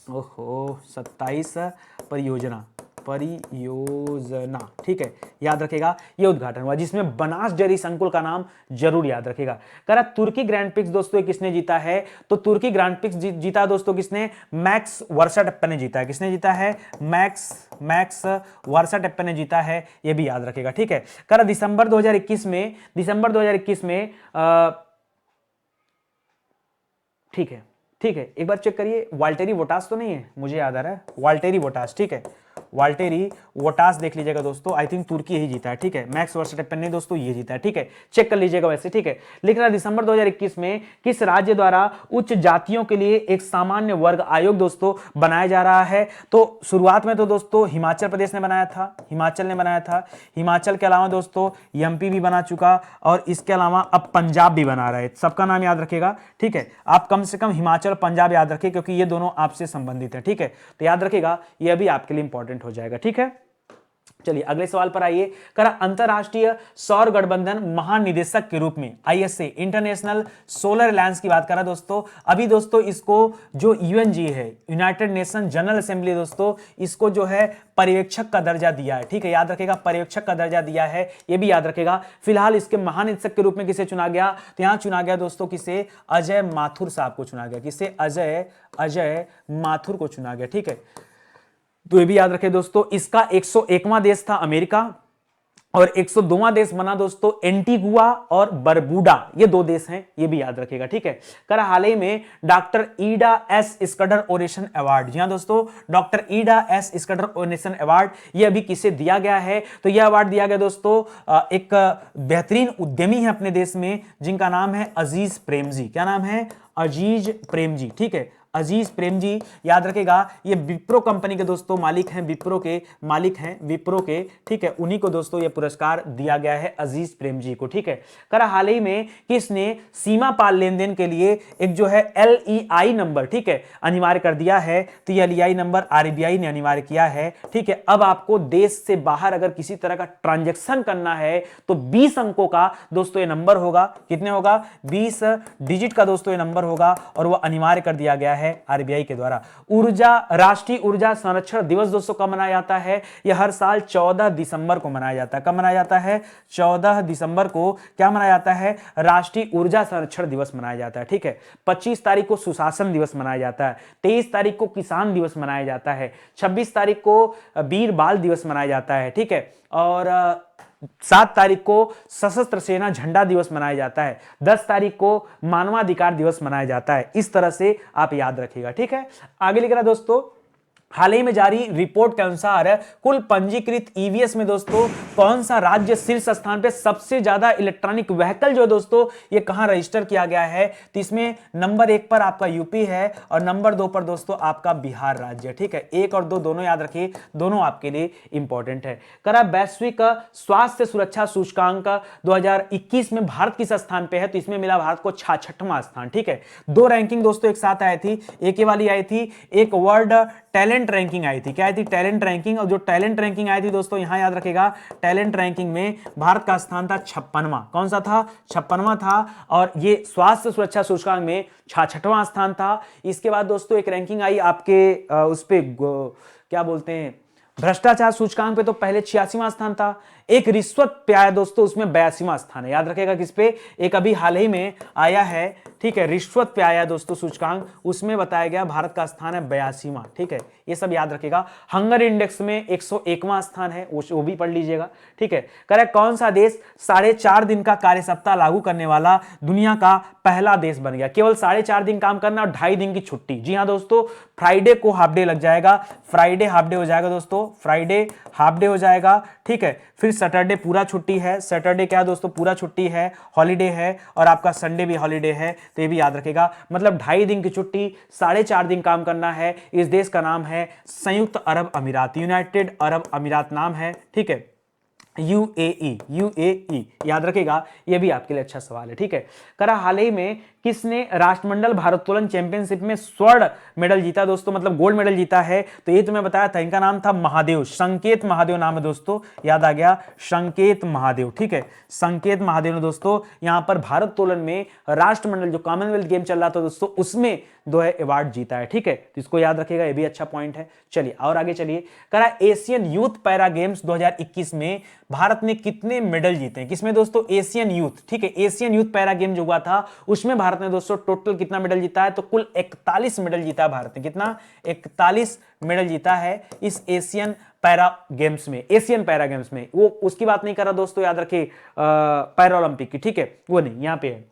ओहो, 27 परियोजना, ठीक है, याद रखेगा, यह उद्घाटन हुआ, जिसमें बनास डेयरी संकुल का नाम जरूर याद रखेगा। कह रहा तुर्की ग्रैंड प्रिक्स दोस्तों किसने जीता है? तो तुर्की ग्रैंड प्रिक्स जीता दोस्तों किसने? मैक्स वर्स्टैपेन ने जीता है। किसने जीता है? मैक्स वर्स्टैपेन ने जीता है, यह भी याद रखेगा, ठीक है। कह रहा दिसंबर 2021 में ठीक है, एक बार चेक करिए, वाल्टेरी बोटास तो नहीं है, मुझे याद आ रहा है वाल्टेरी बोटास, ठीक है, वाल्टेरी वोटास देख लीजिएगा दोस्तों, आई थिंक तुर्की ही जीता है, ठीक है। मैक्स वर्स्टैपेन नहीं दोस्तों, ये जीता है, ठीक है, चेक कर लीजिएगा वैसे, ठीक है। लिख रहा दिसंबर 2021 में किस राज्य द्वारा उच्च जातियों के लिए एक सामान्य वर्ग आयोग दोस्तों बनाया जा रहा है? तो शुरुआत में तो दोस्तों हिमाचल प्रदेश ने बनाया था, हिमाचल ने बनाया था। हिमाचल के अलावा दोस्तों एमपी भी बना चुका, और इसके अलावा अब पंजाब भी बना रहा है। सबका नाम याद रखेगा, ठीक है। आप कम से कम हिमाचल और पंजाब याद रखें, क्योंकि ये दोनों आपसे संबंधित है, ठीक है। तो याद रखेगा, ये भी आपके लिए इंपॉर्टेंट हो जाएगा, ठीक है। चलिए अगले सवाल पर आइए। करा अंतरराष्ट्रीय सौर गठबंधन महानिदेशक के रूप में आईएसए इंटरनेशनल सोलर अलायंस की बात करा दोस्तों। अभी दोस्तों इसको जो यूएनजी है, यूनाइटेड नेशन जनरल असेंबली दोस्तों, इसको जो है पर्यवेक्षक का दर्जा दिया है, ठीक है, याद रखेगा, पर्यवेक्षक का दर्जा दिया है, ये भी याद रखेगा। फिलहाल इसके महानिदेशक के रूप में किसे चुना गया? तो यहां चुना गया दोस्तों किसे? अजय माथुर साहब को चुना गया। किसे? अजय माथुर को चुना गया, ठीक है। तो ये भी याद रखें दोस्तों। इसका 101वां देश था अमेरिका, और 102वां देश बना दोस्तों एंटीगुआ और बरबूडा, ये दो देश हैं, ये भी याद रखेगा, ठीक है। कर हाल ही में डॉक्टर ईडा एस स्कटर ओरेशन अवार्ड, जी हां दोस्तों, डॉक्टर ईडा एस स्कटर ओरेशन अवार्ड, ये अभी किसे दिया गया है? तो यह अवार्ड दिया गया दोस्तों एक बेहतरीन उद्यमी है अपने देश में, जिनका नाम है अजीज प्रेमजी। क्या नाम है? अजीज प्रेमजी, ठीक है, अजीज प्रेमजी, याद रखेगा। ये विप्रो कंपनी के दोस्तों मालिक हैं, विप्रो के मालिक हैं, विप्रो के, ठीक है। उन्हीं को दोस्तों ये पुरस्कार दिया गया है, अजीज प्रेमजी को, ठीक है। करा हाल ही में किसने सीमा पार लेन देन के लिए एक जो है LEI नंबर, ठीक है, अनिवार्य कर दिया है? तो ये LEI नंबर RBI ने अनिवार्य किया है, ठीक है। अब आपको देश से बाहर अगर किसी तरह का ट्रांजेक्शन करना है तो 20 अंकों का दोस्तों ये नंबर होगा। कितने होगा? 20 डिजिट का दोस्तों ये नंबर होगा, और वह अनिवार्य कर दिया गया है आरबीआई के द्वारा। राष्ट्रीय ऊर्जा संरक्षण दिवस दोस्तों कब मनाया जाता है? यह हर साल 14 दिसंबर को मनाया जाता है। कब मनाया जाता है? 14 दिसंबर को क्या मनाया जाता है? राष्ट्रीय ऊर्जा संरक्षण दिवस मनाया जाता है, ठीक है। 25 तारीख को सुशासन दिवस मनाया जाता है, 23 तारीख को किसान दिवस मनाया जाता है, 26 तारीख को वीर बाल दिवस मनाया जाता है, ठीक है, और 7 तारीख को सशस्त्र सेना झंडा दिवस मनाया जाता है, 10 तारीख को मानवाधिकार दिवस मनाया जाता है। इस तरह से आप याद रखिएगा, ठीक है। आगे लिख रहा दोस्तों, हाल ही में जारी रिपोर्ट के अनुसार कुल पंजीकृत ईवीएस में दोस्तों कौन सा राज्य शीर्ष स्थान पे सबसे ज्यादा इलेक्ट्रॉनिक व्हीकल जो दोस्तों ये कहां रजिस्टर किया गया है? तो इसमें नंबर 1 पर आपका यूपी है, और नंबर 2 पर दोस्तों आपका बिहार राज्य, ठीक है। 1 और 2 दोनों याद रखिए, दोनों आपके लिए इंपॉर्टेंट है। करा वैश्विक स्वास्थ्य सुरक्षा सूचकांक 2021 में भारत किस स्थान पे है? तो इसमें मिला भारत को 66वां स्थान, ठीक है। 2 रैंकिंग दोस्तों एक साथ आई थी, एक ये वाली आई थी, एक वर्ल्ड टैलेंट रैंकिंग आई थी। क्या आई थी? Talent ranking. और जो टैलेंट रैंकिंग आई थी दोस्तों, यहां याद रखेगा, टैलेंट रैंकिंग में भारत का स्थान था 56वां। कौन सा था? 56वां था। और ये स्वास्थ्य सुरक्षा सूचकांक में 66वां स्थान था। इसके बाद दोस्तों एक रैंकिंग आई आपके उस पे क्या बोलते हैं, भ्रष्टाचार सूचकांक पे, तो पहले 86वां स्थान था। एक रिश्वत पे आया दोस्तों, उसमें 82वां स्थान है। याद रखेगा किस पे? एक अभी हाल ही में आया है, ठीक है, रिश्वत पे आया दोस्तों सूचकांक, उसमें बताया गया भारत का स्थान है 82वां, ठीक है। ये सब याद रखेगा। हंगर इंडेक्स में 101वां स्थान है, वो भी पढ़ लीजिएगा, ठीक है। करेक्ट, कौन सा देश 4.5 दिन का कार्य सप्ताह लागू करने वाला दुनिया का पहला देश बन गया? केवल 4.5 दिन काम करना और 2.5 दिन की छुट्टी। जी हाँ दोस्तों, फ्राइडे को हाफ डे लग जाएगा, फ्राइडे हाफ डे हो जाएगा दोस्तों, फ्राइडे हाफ डे हो जाएगा, ठीक है। फिर सैटरडे पूरा छुट्टी है, सैटरडे क्या दोस्तों? पूरा छुट्टी है, हॉलीडे है, और आपका संडे भी हॉलीडे है। तो ये भी याद रखेगा, मतलब 2.5 दिन की छुट्टी, 4.5 दिन काम करना है। इस देश का नाम है संयुक्त अरब अमीरात, यूनाइटेड अरब अमीरात नाम है, ठीक है, यूएई याद रखेगा। यह भी आपके लिए अच्छा सवाल है, ठीक है। करा हाल ही में किसने राष्ट्रमंडल भारोत्तोलन चैंपियनशिप में स्वर्ण मेडल जीता दोस्तों, मतलब गोल्ड मेडल जीता है? तो ये तुम्हें बताया था, इनका नाम था महादेव, संकेत महादेव नाम है दोस्तों, याद आ गया, संकेत महादेव, ठीक है। संकेत महादेव ने दोस्तों यहां पर भारोत्तोलन में राष्ट्रमंडल जो कॉमनवेल्थ गेम चल रहा था दोस्तों, उसमें दो अवार्ड जीता है, ठीक है। तो इसको याद रखेगा, ये भी अच्छा पॉइंट है। चलिए और आगे चलिए। करा एशियन यूथ पैरा गेम्स 2021 में भारत ने कितने मेडल जीते हैं? किसमें दोस्तों? एशियन यूथ, ठीक है, एशियन यूथ पैरा गेम जो हुआ था उसमें भारत ने दोस्तों टोटल कितना मेडल जीता है? तो कुल 41 मेडल जीता है भारत ने। कितना? 41 मेडल जीता है इस एशियन पैरा गेम्स में, एशियन पैरा गेम्स में। वो उसकी बात नहीं कर रहा दोस्तों, याद रखिए, पैरा ओलंपिक की, ठीक है, वो नहीं, यहां पे है।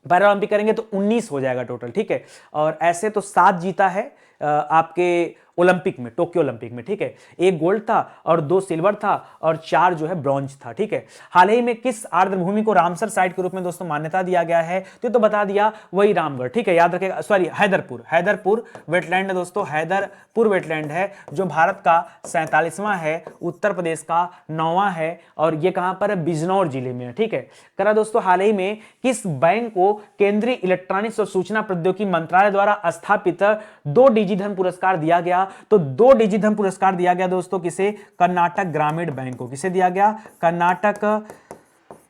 पैरा ओलंपिक करेंगे तो 19 हो जाएगा टोटल, ठीक है। और ऐसे तो 7 जीता है आपके ओलंपिक में, टोक्यो ओलंपिक में, ठीक है। 1 गोल्ड था और 2 सिल्वर था और 4 जो है ब्रॉन्ज था, ठीक है। हाल ही में किस आर्द्र भूमि को रामसर साइट के रूप में दोस्तों मान्यता दिया गया है, तो बता दिया, वही रामगढ़, ठीक है, याद रखेगा, सॉरी हैदरपुर वेटलैंड है दोस्तों, हैदरपुर वेटलैंड है जो भारत का 47वां है, उत्तर प्रदेश का 9वां है और ये कहां पर है, बिजनौर जिले में है, ठीक है। करा दोस्तों हाल ही में किस बैंक को केंद्रीय इलेक्ट्रॉनिक्स और सूचना प्रौद्योगिकी मंत्रालय द्वारा स्थापित 2 डिजिधन पुरस्कार दिया गया, तो 2 डिजिधन पुरस्कार दिया गया दोस्तों किसे, कर्नाटक ग्रामीण बैंक को, किसे दिया गया,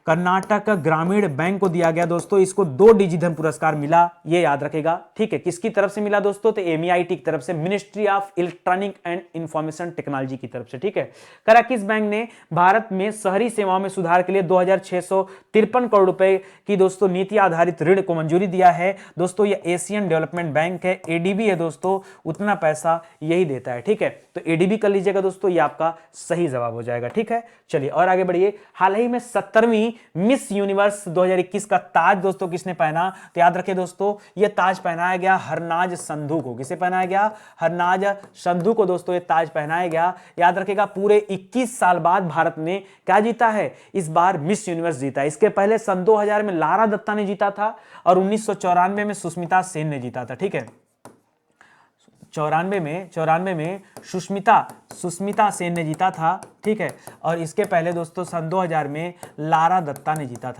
कर्नाटक ग्रामीण बैंक को दिया गया दोस्तों, इसको 2 डिजिधन पुरस्कार मिला, ये याद रखेगा, ठीक है। किसकी तरफ से मिला दोस्तों, तो एमईआईटी की तरफ से, ministry of electronic and information technology की तरफ से, ठीक है। करा किस बैंक ने भारत में शहरी सेवाओं में सुधार के लिए 2653 करोड़ रुपए की दोस्तों नीति आधारित ऋण को मंजूरी दिया है दोस्तों, ये एशियन डेवलपमेंट बैंक है, एडीबी है दोस्तों, उतना पैसा यही देता है, ठीक है। तो एडीबी कर लीजिएगा दोस्तों, ये आपका सही जवाब हो जाएगा, ठीक है। चलिए और आगे बढ़िए। हाल ही में 70वीं मिस यूनिवर्स 2021 का ताज दोस्तों किसने पहना, तो याद रखिए दोस्तों, यह ताज पहनाया गया हरनाज संधू को, किसे पहनाया गया, हरनाज संधू को दोस्तों ये ताज पहनाया गया। याद रखिएगा पूरे 21 साल बाद भारत ने क्या जीता है, इस बार मिस यूनिवर्स जीता है। इसके पहले सन 2000 में लारा दत्ता ने जीता था और 1994 में सुष्मिता सेन ने जीता था, ठीक है। 94 में सुष्मिता सेन ने जीता था, ठीक है। और इसके पहले दोस्तों सन 2000 में लारा दत्ता ने जीता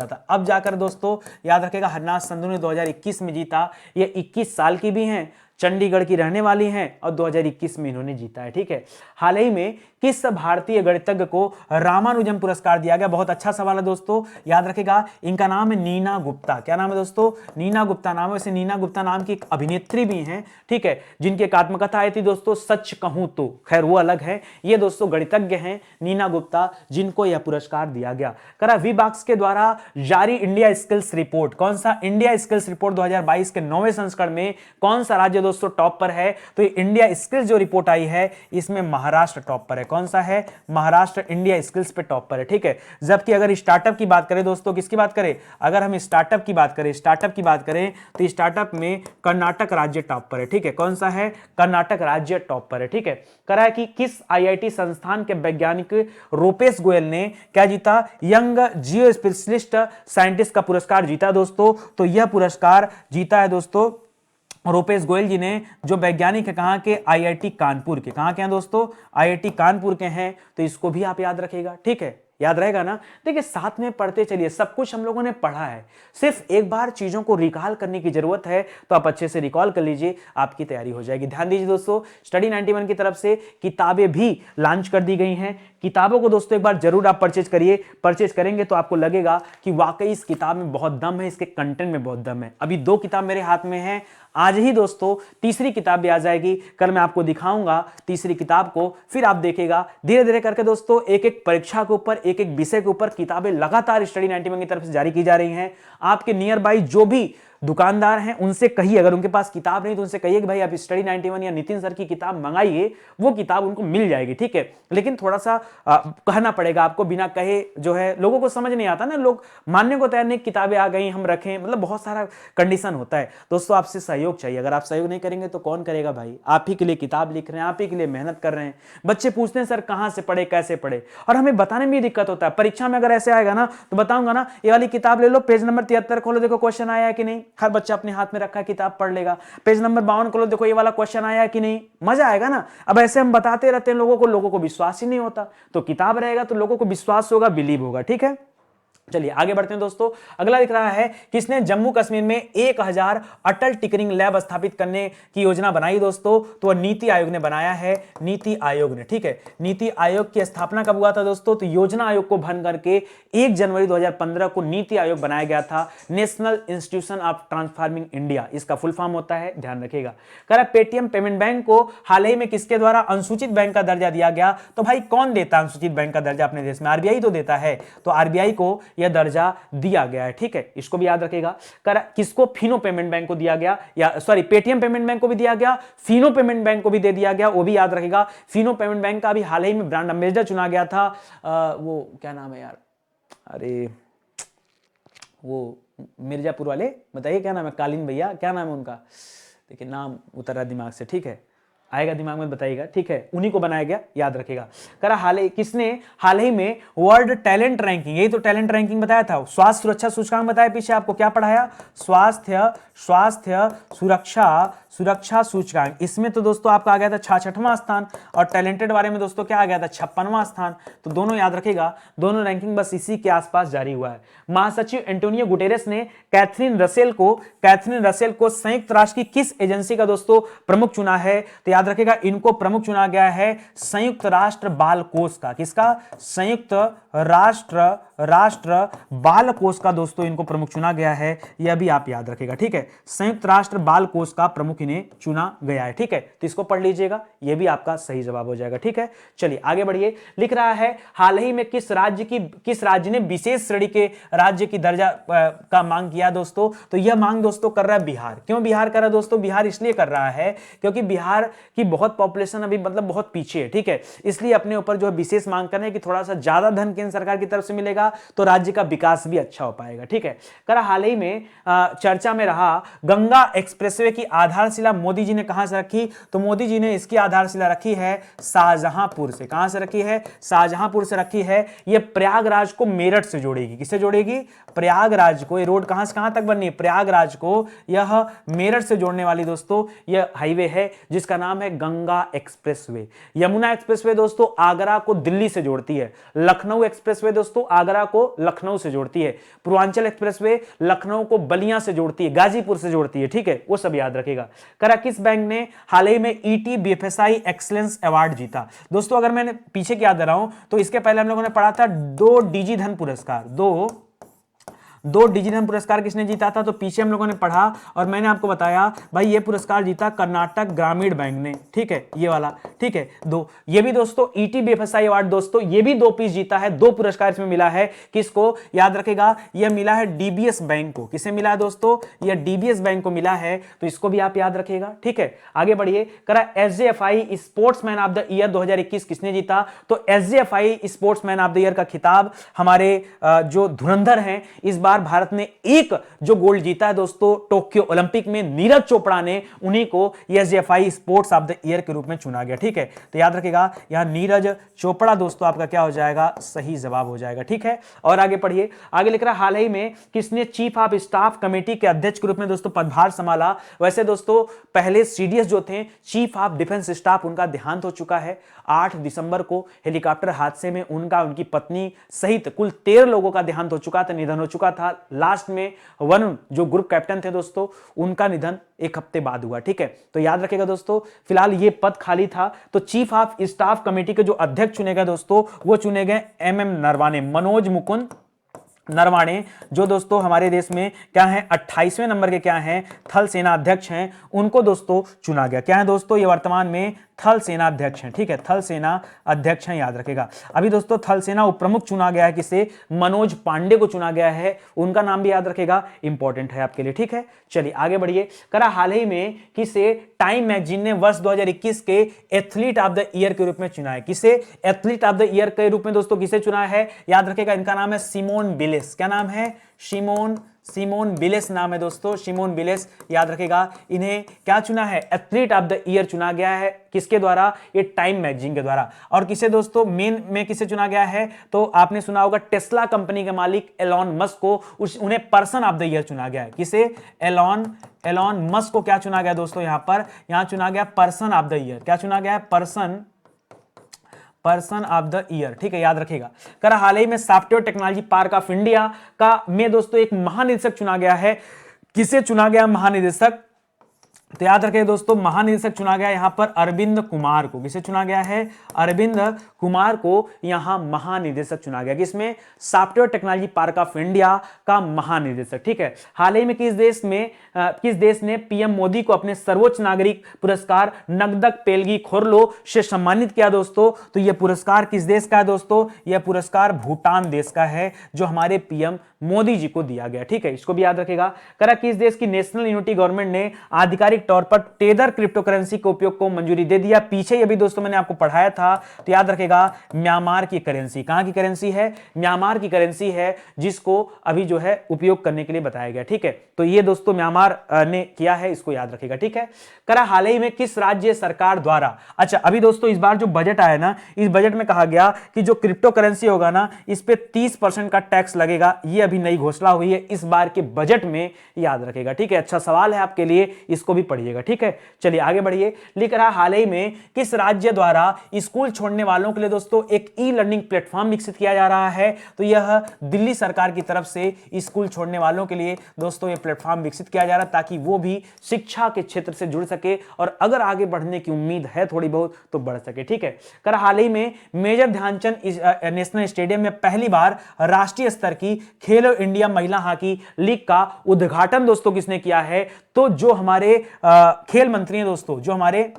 था, अब जाकर दोस्तों याद रखेगा हरनाज संधू ने 2021 में जीता। ये 21 साल की भी हैं, चंडीगढ़ की रहने वाली हैं और 2021 में इन्होंने जीता है, ठीक है। हाल ही में किस भारतीय गणितज्ञ को रामानुजन पुरस्कार दिया गया, बहुत अच्छा सवाल है दोस्तों, याद रखेगा, इनका नाम है नीना गुप्ता। क्या नाम है दोस्तों, नीना गुप्ता नाम है। वैसे नीना गुप्ता नाम की एक अभिनेत्री भी हैं, ठीक है, जिनकी एक आत्मकथा आई थी दोस्तों, सच कहूं तो, खैर वो अलग है। ये दोस्तों गणितज्ञ हैं नीना गुप्ता, जिनको यह पुरस्कार दिया गया। करा विबॉक्स के द्वारा जारी इंडिया स्किल्स रिपोर्ट, कौन सा, इंडिया स्किल्स रिपोर्ट 2022 के 9वें संस्करण में कौन सा राज्य दोस्तों टॉप पर है, तो इंडिया स्किल्स जो रिपोर्ट आई है इसमें महाराष्ट्र टॉप पर है। कौन सा है, महाराष्ट्र इंडिया स्किल्स पे टॉप पर है, ठीक है। जबकि अगर स्टार्टअप की बात करें दोस्तों, किसकी बात करें, अगर हम स्टार्टअप की बात करें तो स्टार्टअप में कर्नाटक राज्य टॉप पर है, ठीक है। कौन सा है, कर्नाटक राज्य टॉप पर है, ठीक है। करा है कि किस आईआईटी संस्थान के वैज्ञानिक रूपेश गोयल ने क्या जीता, यंग जियो स्पेशलिस्ट साइंटिस्ट का पुरस्कार जीता दोस्तों। तो यह पुरस्कार जीता है दोस्तों रूपेश गोयल जी ने, जो वैज्ञानिक है कहां के, आईआईटी कानपुर के। कहां के हैं दोस्तों, आईआईटी कानपुर के हैं, तो इसको भी आप याद रखिएगा, ठीक है, याद रहेगा ना। देखिए साथ में पढ़ते चलिए, सब कुछ हम लोगों ने पढ़ा है, सिर्फ एक बार चीजों को रिकॉल करने की जरूरत है, तो आप अच्छे से रिकॉल कर लीजिए, आपकी तैयारी हो जाएगी। ध्यान दीजिए दोस्तों, स्टडी 91 की तरफ से किताबें भी लॉन्च कर दी गई हैं। किताबों को दोस्तों एक बार जरूर आप परचेज करिए, परचेज करेंगे तो आपको लगेगा कि वाकई इस किताब में बहुत दम है, इसके कंटेंट में बहुत दम है। अभी 2 किताब मेरे हाथ में है, आज ही दोस्तों तीसरी किताब भी आ जाएगी, कल मैं आपको दिखाऊंगा तीसरी किताब को, फिर आप देखेगा धीरे धीरे करके दोस्तों एक एक परीक्षा के ऊपर, एक एक विषय के ऊपर किताबें लगातार स्टडी 91 की तरफ से जारी की जा रही हैं। आपके नियर बाई जो भी दुकानदार हैं उनसे कहिए, अगर उनके पास किताब नहीं तो उनसे कहिए कि भाई आप स्टडी 91 या नितिन सर की किताब मंगाइए, वो किताब उनको मिल जाएगी, ठीक है। लेकिन थोड़ा सा कहना पड़ेगा आपको, बिना कहे जो है लोगों को समझ नहीं आता ना, लोग मानने को तैयार नहीं, किताबें आ गई हम रखें, मतलब बहुत सारा कंडीशन होता है दोस्तों। आपसे सहयोग चाहिए, अगर आप सहयोग नहीं करेंगे तो कौन करेगा भाई, आप ही के लिए किताब लिख रहे हैं, आप ही के लिए मेहनत कर रहे हैं। बच्चे पूछते हैं सर कहां से पढ़े, कैसे पढ़े, और हमें बताने में भी दिक्कत होता है। परीक्षा में अगर ऐसे आएगा ना तो बताऊंगा ना, ये वाली किताब ले लो, पेज नंबर 73 खोलो, देखो क्वेश्चन आया है कि नहीं, हर बच्चा अपने हाथ में रखा है किताब पढ़ लेगा। पेज नंबर 52 खोलो, देखो ये वाला क्वेश्चन आया है कि नहीं, मजा आएगा ना। अब ऐसे हम बताते रहते हैं लोगों को विश्वास ही नहीं होता, तो किताब रहेगा तो लोगों को विश्वास होगा, बिलीव होगा, ठीक है। चलिए आगे बढ़ते हैं दोस्तों। अगला दिख रहा है, किसने जम्मू कश्मीर में 1000 अटल टिकरिंग लैब स्थापित करने की योजना बनाई दोस्तों, तो वह नीति आयोग ने बनाया है, नीति आयोग ने, ठीक है। नीति आयोग की स्थापना कब हुआ था दोस्तों, तो योजना आयोग को भंग करके 1 जनवरी 2015 को नीति आयोग बनाया गया था, national institution of transforming India, इसका फुल फॉर्म होता है, ध्यान रखिएगा। कह रहा पेटीएम पेमेंट बैंक को हाल ही में किसके द्वारा अनुसूचित बैंक का दर्जा दिया गया, तो भाई कौन देता है अनुसूचित बैंक का दर्जा अपने देश में, आरबीआई तो देता है, तो आरबीआई को यह दर्जा दिया गया है, ठीक है, इसको भी याद रखेगा। किसको, फिनो पेमेंट बैंक को दिया गया, या सॉरी पेटीएम पेमेंट बैंक को भी दिया गया, फिनो पेमेंट बैंक को भी दे दिया गया, वो भी याद रखेगा। फिनो पेमेंट बैंक का भी हाल ही में ब्रांड एम्बेसडर चुना गया था, वो क्या नाम है यार, अरे वो मिर्जापुर वाले, बताइए क्या नाम है, कालीन भैया, क्या नाम है उनका, देखिए नाम उतर रहा दिमाग से, ठीक है, आएगा दिमाग में बताइएगा, ठीक है, उन्हीं को बनाया गया, याद रखेगा। करा किसने हाल ही में वर्ल्ड टैलेंट रैंकिंग, यही तो टैलेंट रैंकिंग बताया था, स्वास्थ्य सुरक्षा सूचकांक बताया पीछे आपको, क्या पढ़ाया, स्वास्थ्य सुरक्षा सूचकांक, इसमें तो दोस्तों आपका आ गया था 66वां स्थान, और टैलेंटेड बारे में दोस्तों क्या आ गया था, 56वां स्थान। तो दोनों याद रखेगा, दोनों रैंकिंग बस इसी के आसपास जारी हुआ है। महासचिव एंटोनियो गुटेरेस ने कैथरीन रसेल को संयुक्त राष्ट्र की किस एजेंसी का दोस्तों प्रमुख चुना है, तो याद रखेगा इनको प्रमुख चुना गया है संयुक्त राष्ट्र बाल कोष का, किसका, संयुक्त राष्ट्र बाल कोष का दोस्तों इनको प्रमुख चुना गया है, यह भी आप याद रखेगा, ठीक है, संयुक्त राष्ट्र बाल कोष का प्रमुख इन्हें चुना गया है, ठीक है, तो इसको पढ़ लीजिएगा, यह भी आपका सही जवाब हो जाएगा, ठीक है। चलिए आगे बढ़िए, लिख रहा है हाल ही में किस राज्य ने विशेष श्रेणी के राज्य की दर्जा का मांग किया दोस्तों, तो यह मांग दोस्तों कर रहा है बिहार। क्यों बिहार कर रहा है दोस्तों, बिहार इसलिए कर रहा है क्योंकि बिहार की बहुत पॉपुलेशन अभी मतलब बहुत पीछे है, ठीक है, इसलिए अपने ऊपर जो विशेष मांग कर रहे हैं कि थोड़ा सा ज्यादा धन केंद्र सरकार की तरफ से मिलेगा तो राज्य का विकास भी अच्छा हो पाएगा, ठीक है। करा हाल ही में चर्चा में रहा गंगा एक्सप्रेसवे की आधारशिला मोदी जी ने कहां से रखी, तो मोदी जी ने इसकी आधारशिला रखी है शाहजहांपुर से। कहां से रखी है, शाहजहांपुर से रखी है। यह प्रयागराज को मेरठ से जोड़ेगी, किससे जोड़ेगी, प्रयागराज को। ये रोड कहां से कहां तक बननी है, प्रयागराज को यह मेरठ से जोड़ने वाली दोस्तों यह हाईवे है जिसका नाम है गंगा एक्सप्रेसवे। यमुना एक्सप्रेसवे दोस्तों आगरा को दिल्ली से जोड़ती है। लखनऊ एक्सप्रेसवे दोस्तों आगरा को लखनऊ से जोड़ती है। पूर्वांचल एक्सप्रेसवे लखनऊ को बलिया से जोड़ती है, गाजीपुर से जोड़ती है, ठीक है, वो सब याद रखेगा। करा किस बैंक ने हाल ही में ईटी बीएफएसआई एक्सीलेंस अवार्ड जीता, दोस्तों अगर मैंने पीछे की याद दे रहा हूं तो इसके पहले हम लोगों ने पढ़ा था दो डिजिधन पुरस्कार, दो डिजिधन पुरस्कार किसने जीता था, तो पीछे हम लोगों ने पढ़ा और मैंने आपको बताया भाई ये पुरस्कार जीता कर्नाटक ग्रामीण बैंक ने, ठीक है, ये वाला, ठीक है, दो। ये भी दोस्तों ईटी बीएफएसआई अवार्ड दोस्तों ये भी 2 पीस जीता है, 2 पुरस्कार इसमें मिला है। किसको, याद रखेगा, यह मिला है डीबीएस बैंक को। किसे मिला है दोस्तों, यह डीबीएस बैंक को मिला है, तो इसको भी आप याद रखिएगा, ठीक है। आगे बढ़िए, करा एसजेएफआई स्पोर्ट्समैन ऑफ द ईयर 2021 किसने जीता, तो एसजेएफआई स्पोर्ट्समैन ऑफ द ईयर का खिताब हमारे जो धुरंधर हैं, इस बार भारत ने एक जो गोल्ड जीता है दोस्तों टोक्यो ओलंपिक में, नीरज चोपड़ा ने, उन्हीं को एसजेएफआई स्पोर्ट्स ऑफ द ईयर के रूप में चुना गया, ठीक है। तो याद रखिएगा यहां नीरज चोपड़ा दोस्तों आपका क्या हो जाएगा, सही जवाब हो जाएगा, ठीक है। और आगे पढ़िए, आगे लिख रहा हाल ही में किसने चीफ ऑफ स्टाफ कमेटी के अध्यक्ष के रूप में दोस्तों पदभार संभाला। वैसे दोस्तों पहले सीडीएस जो थे चीफ ऑफ डिफेंस स्टाफ, उनका देहांत हो चुका है 8 दिसंबर को हेलीकॉप्टर हादसे में उनकी पत्नी सहित कुल 13 लोगों का देहांत हो चुका था, निधन हो चुका था। लास्ट में वरुण जो ग्रुप कैप्टन थे दोस्तों उनका निधन 1 हफ्ते बाद हुआ, ठीक है। तो याद रखिएगा दोस्तों फिलहाल ये पद खाली था, तो चीफ ऑफ स्टाफ कमेटी के जो अध्यक्ष चुने गए दोस्तों वो चुने गए एमएम नरवाने, मनोज मुकुंद नरवाणे, जो दोस्तों हमारे देश में क्या है 28वें नंबर के क्या हैं थल सेना अध्यक्ष हैं, उनको दोस्तों चुना गया। क्या है दोस्तों, ये वर्तमान में थल सेना अध्यक्ष हैं, ठीक है, थल सेना अध्यक्ष हैं, याद रखेगा। अभी दोस्तों थल सेना उपप्रमुख चुना गया है, किसे, मनोज पांडे को चुना गया है, उनका नाम भी याद रखेगा, इंपॉर्टेंट है आपके लिए, ठीक है। चलिए आगे बढ़िए, करा हाल ही में किसे टाइम मैगजीन ने वर्ष 2021 के एथलीट ऑफ द ईयर के रूप में चुना है। किसे एथलीट ऑफ द ईयर के रूप में दोस्तों किसे चुना है, याद रखेगा, इनका नाम है सिमोन बिलेस। क्या नाम है, सिमोन बिलेस नाम है दोस्तों, सिमोन बिलेस, याद रखेगा। इन्हें क्या चुना है, एथलीट ऑफ द ईयर चुना गया है, किसके द्वारा, ये टाइम मैगजीन के द्वारा। और किसे दोस्तों मेन में किसे चुना गया है, तो आपने सुना होगा टेस्ला कंपनी के मालिक एलॉन मस्क को उन्हें पर्सन ऑफ द ईयर चुना गया है। किसे, एलॉन मस्क को क्या चुना गया दोस्तों, यहां चुना गया पर्सन ऑफ द ईयर। क्या चुना गया है, पर्सन ऑफ द ईयर, ठीक है, याद रखेगा। करा हाल ही में software technology park of India का में दोस्तों एक महानिदेशक चुना गया है। किसे चुना गया महानिदेशक, तो याद रखें दोस्तों महानिदेशक चुना गया यहां पर अरविंद कुमार को। किसे चुना गया है, अरविंद कुमार को यहां महानिदेशक चुना गया, किसमें, software technology park of India का महानिदेशक, ठीक है। हाल ही में किस देश ने पीएम मोदी को अपने सर्वोच्च नागरिक पुरस्कार नगदक पेलगी खोरलो से सम्मानित किया दोस्तों, तो यह पुरस्कार किस देश का है दोस्तों, यह पुरस्कार भूटान देश का है जो हमारे पीएम मोदी जी को दिया गया, ठीक है, इसको भी याद रखेगा। करा किस देश की नेशनल यूनिटी गवर्नमेंट ने आधिकारिक औपचारिक तौर पर टेदर क्रिप्टो करेंसी के उपयोग को मंजूरी दे दिया। पीछे ये भी दोस्तों मैंने आपको पढ़ाया था, तो याद रखेगा म्यांमार की करेंसी, कहां की करेंसी है, म्यांमार की करेंसी है, जिसको अभी जो है उपयोग करने के लिए बताया गया। ठीक है, तो ये दोस्तों म्यांमार ने किया है, इसको याद रखेगा। ठीक है, करा हाल ही में किस राज्य सरकार द्वारा, अच्छा अभी दोस्तों इस बार जो बजट आया ना, इस बजट में कहा गया कि जो क्रिप्टो करेंसी होगा ना, इस पे 30% का टैक्स लगेगा। ये अभी नई घोषणा हुई है इस बार के बजट में, याद रखेगा। ठीक है, अच्छा सवाल है आपके लिए, इसको भी पढ़िएगा। ठीक है, चलिए आगे बढ़िए। लिख रहा हाल ही में किस राज्य द्वारा स्कूल छोड़ने वालों के लिए दोस्तों एक ई लर्निंग प्लेटफॉर्म विकसित किया जा रहा है, तो यह दिल्ली सरकार की तरफ से स्कूल छोड़ने वालों के लिए दोस्तों ये प्लेटफॉर्म विकसित किया जा रहा है, ताकि वो भी शिक्षा के क्षेत्र से जुड़ सके और अगर आगे बढ़ने की उम्मीद है थोड़ी बहुत तो बढ़ सके। ठीक है, कर हाल ही में मेजर ध्यानचंद नेशनल स्टेडियम में पहली बार राष्ट्रीय स्तर की खेलो इंडिया महिला हॉकी लीग का उद्घाटन दोस्तों किसने किया है, तो जो हमारे खेल मंत्री हैं दोस्तों, जो हमारे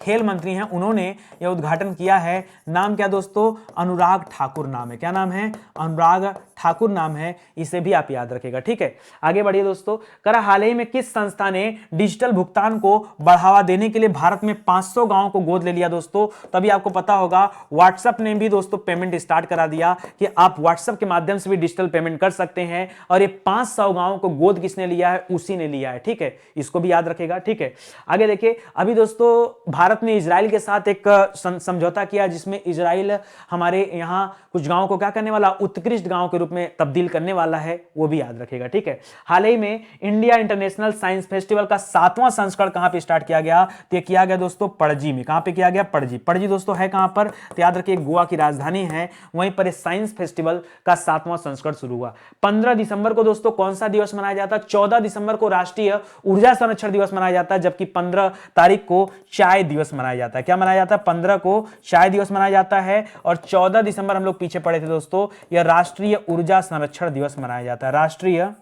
खेल मंत्री हैं, उन्होंने यह उद्घाटन किया है। नाम क्या दोस्तों, अनुराग ठाकुर नाम है। क्या नाम है, अनुराग ठाकुर नाम है, इसे भी आप याद रखेगा। ठीक है, आगे बढ़िए दोस्तों। करा हाल ही में किस संस्था ने डिजिटल भुगतान को बढ़ावा देने के लिए भारत में 500 गांवों को गोद ले लिया दोस्तों, तभी आपको पता होगा व्हाट्सएप ने भी दोस्तों पेमेंट स्टार्ट करा दिया कि आप व्हाट्सएप के माध्यम से भी डिजिटल पेमेंट कर सकते हैं, और ये 500 गांवों को गोद किसने लिया है, उसी ने लिया है। ठीक है, इसको भी याद रखेगा। ठीक है, आगे देखिए। अभी दोस्तों भारत ने इजराइल के साथ एक समझौता किया, जिसमें इजराइल हमारे यहां कुछ गांवों को क्या करने वाला, उत्कृष्ट गांव के रूप में तब्दील करने वाला है, वो भी याद रखेगा। ठीक है, हाल ही में इंडिया इंटरनेशनल साइंस फेस्टिवल का 7वां संस्करण कहां पे स्टार्ट किया गया, तो किया गया दोस्तों पणजी में। कहां पे किया गया, पणजी। पणजी दोस्तों है कहां पर, तो याद रखिए गोवा की राजधानी है, वहीं पर साइंस फेस्टिवल का 7वां संस्करण शुरू हुआ। 15 दिसंबर को दोस्तों कौन सा दिवस मनाया जाता है, 14 दिसंबर को राष्ट्रीय ऊर्जा संरक्षण दिवस मनाया जाता है, जबकि 15 तारीख को चाय दिवस मनाया जाता है। क्या मनाया जाता है, 15 को चाय दिवस मनाया जाता है, और 14 दिसंबर हम लोग पीछे पड़े थे दोस्तों, यह राष्ट्रीय ऊर्जा संरक्षण दिवस मनाया जाता है। राष्ट्रीय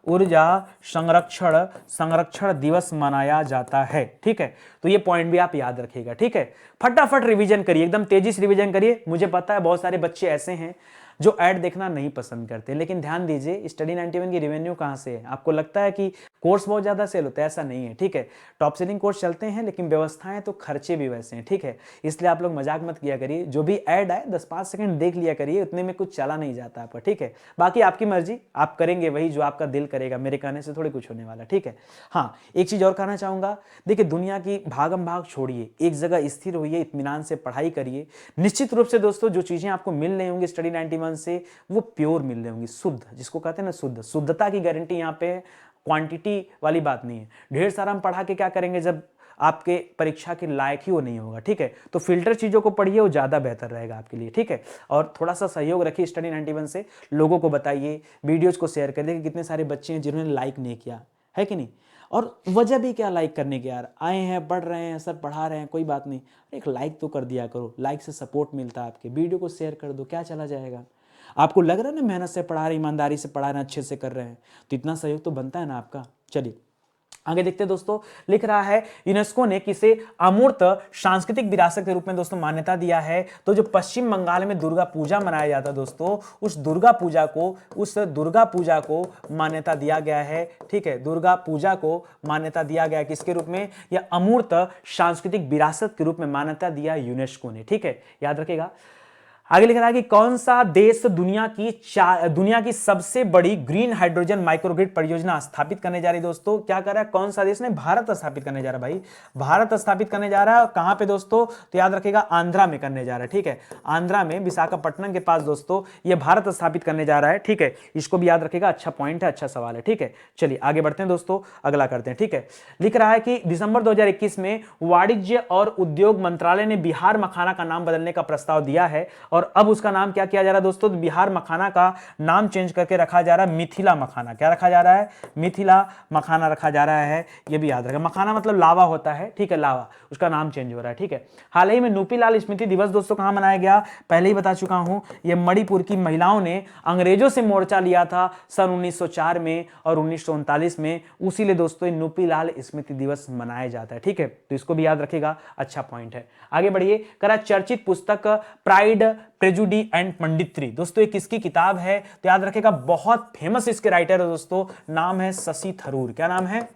ऊर्जा संरक्षण दिवस मनाया जाता है। ठीक है, तो ये पॉइंट भी आप याद रखिएगा। ठीक है, फटाफट रिवीजन करिए, एकदम तेजी से रिवीजन करिए। मुझे पता है बहुत सारे बच्चे ऐसे हैं जो ऐड देखना नहीं पसंद करते, लेकिन ध्यान दीजिए स्टडी 91 की रेवेन्यू कहां से है। आपको लगता है कि कोर्स बहुत ज्यादा सेल होता है, ऐसा नहीं है। ठीक है, टॉप सेलिंग कोर्स चलते हैं, लेकिन व्यवस्थाएं तो खर्चे भी वैसे हैं। ठीक है, इसलिए आप लोग मजाक मत किया करिए, जो भी ऐड आए 10-5 सेकंड देख लिया करिए, उतने में कुछ चला नहीं जाता आपका। ठीक है, बाकी आपकी मर्जी, आप करेंगे वही जो आपका दिल करेगा, मेरे कहने से थोड़ी कुछ होने वाला। ठीक है, हाँ एक चीज और कहना चाहूंगा, देखिए दुनिया की भागम भाग छोड़िए, एक जगह स्थिर होइए, इत्मीनान से पढ़ाई करिए। निश्चित रूप से दोस्तों जो चीजें आपको मिल रही होंगी स्टडी 91 से, वो प्योर मिल रही होंगी, शुद्ध, जिसको कहते हैं ना शुद्ध। शुद्धता की गारंटी यहाँ पे, क्वांटिटी वाली बात नहीं है। ढेर सारा हम पढ़ा के क्या करेंगे जब आपके परीक्षा के लायक ही वो नहीं होगा। ठीक है, तो फिल्टर चीजों को पढ़िए, वो ज्यादा बेहतर रहेगा आपके लिए। ठीक है, और थोड़ा सा सहयोग रखिए स्टडी 91 से, लोगों को बताइए, वीडियोज को शेयर कर देखिए कितने सारे बच्चे हैं जिन्होंने लाइक नहीं किया है कि नहीं। और वजह भी क्या लाइक करने की, यार आए हैं पढ़ रहे हैं, सर पढ़ा रहे हैं, कोई बात नहीं, एक लाइक तो कर दिया करो, लाइक से सपोर्ट मिलता है आपके। वीडियो को शेयर कर दो, क्या चला जाएगा। आपको लग रहा है ना मेहनत से पढ़ा रहे, ईमानदारी से पढ़ा रहे हैं, अच्छे से कर रहे हैं, तो इतना सहयोग तो बनता है ना आपका। चलिए आगे देखते हैं दोस्तों। लिख रहा है यूनेस्को ने किसे अमूर्त सांस्कृतिक विरासत के रूप में दोस्तों मान्यता दिया है, तो जो पश्चिम बंगाल में दुर्गा पूजा मनाया जाता है दोस्तों, उस दुर्गा पूजा को मान्यता दिया गया है। ठीक है, दुर्गा पूजा को मान्यता दिया गया है किसके रूप में, या अमूर्त सांस्कृतिक विरासत के रूप में मान्यता दिया यूनेस्को ने। ठीक है, याद रखेगा। आगे लिख रहा है कि कौन सा देश दुनिया की सबसे बड़ी ग्रीन हाइड्रोजन माइक्रोग्रिड परियोजना स्थापित करने जा रही है दोस्तों, क्या कर रहा है, कौन सा देश ने, भारत स्थापित करने जा रहा है भाई, भारत स्थापित करने जा रहा है। कहां पे दोस्तों, तो याद रखिएगा आंध्रा में करने जा रहा है। ठीक है, आंध्रा में विशाखापट्टनम के पास दोस्तों ये भारत स्थापित करने जा रहा है। ठीक है, इसको भी याद रखिएगा, अच्छा पॉइंट है, अच्छा सवाल है। ठीक है, चलिए आगे बढ़ते हैं दोस्तों, अगला करते हैं। ठीक है, लिख रहा है कि दिसंबर 2021 में वाणिज्य और उद्योग मंत्रालय ने बिहार मखाना का नाम बदलने का प्रस्ताव दिया है, और अब उसका नाम क्या किया जा रहा है दोस्तों, तो बिहार मखाना का नाम चेंज करके रखा जा रहा है मिथिला मखाना। क्या रखा जा रहा है, मिथिला मखाना रखा जा रहा है, ये भी याद रखें। मखाना मतलब लावा होता है, ठीक है, लावा, उसका नाम चेंज हो रहा है। ठीक है, हाल ही में नुपीलाल स्मृति दिवस दोस्तों कहां मनाया गया, पहले ही बता चुका हूं, ये मणिपुर की महिलाओं ने अंग्रेजों से मोर्चा लिया था सन 1904 में और 1939 में, उसी लिए दोस्तों नुपीलाल स्मृति दिवस मनाया जाता है। ठीक है, तो इसको भी याद रखिएगा, अच्छा पॉइंट है। आगे बढ़िए। करा चर्चित पुस्तक प्राइड प्रेजुडी एंड पंडित्री। दोस्तों ये किसकी किताब है? तो याद रखेगा बहुत फेमस इसके राइटर है दोस्तों, नाम है शशि थरूर। क्या नाम है?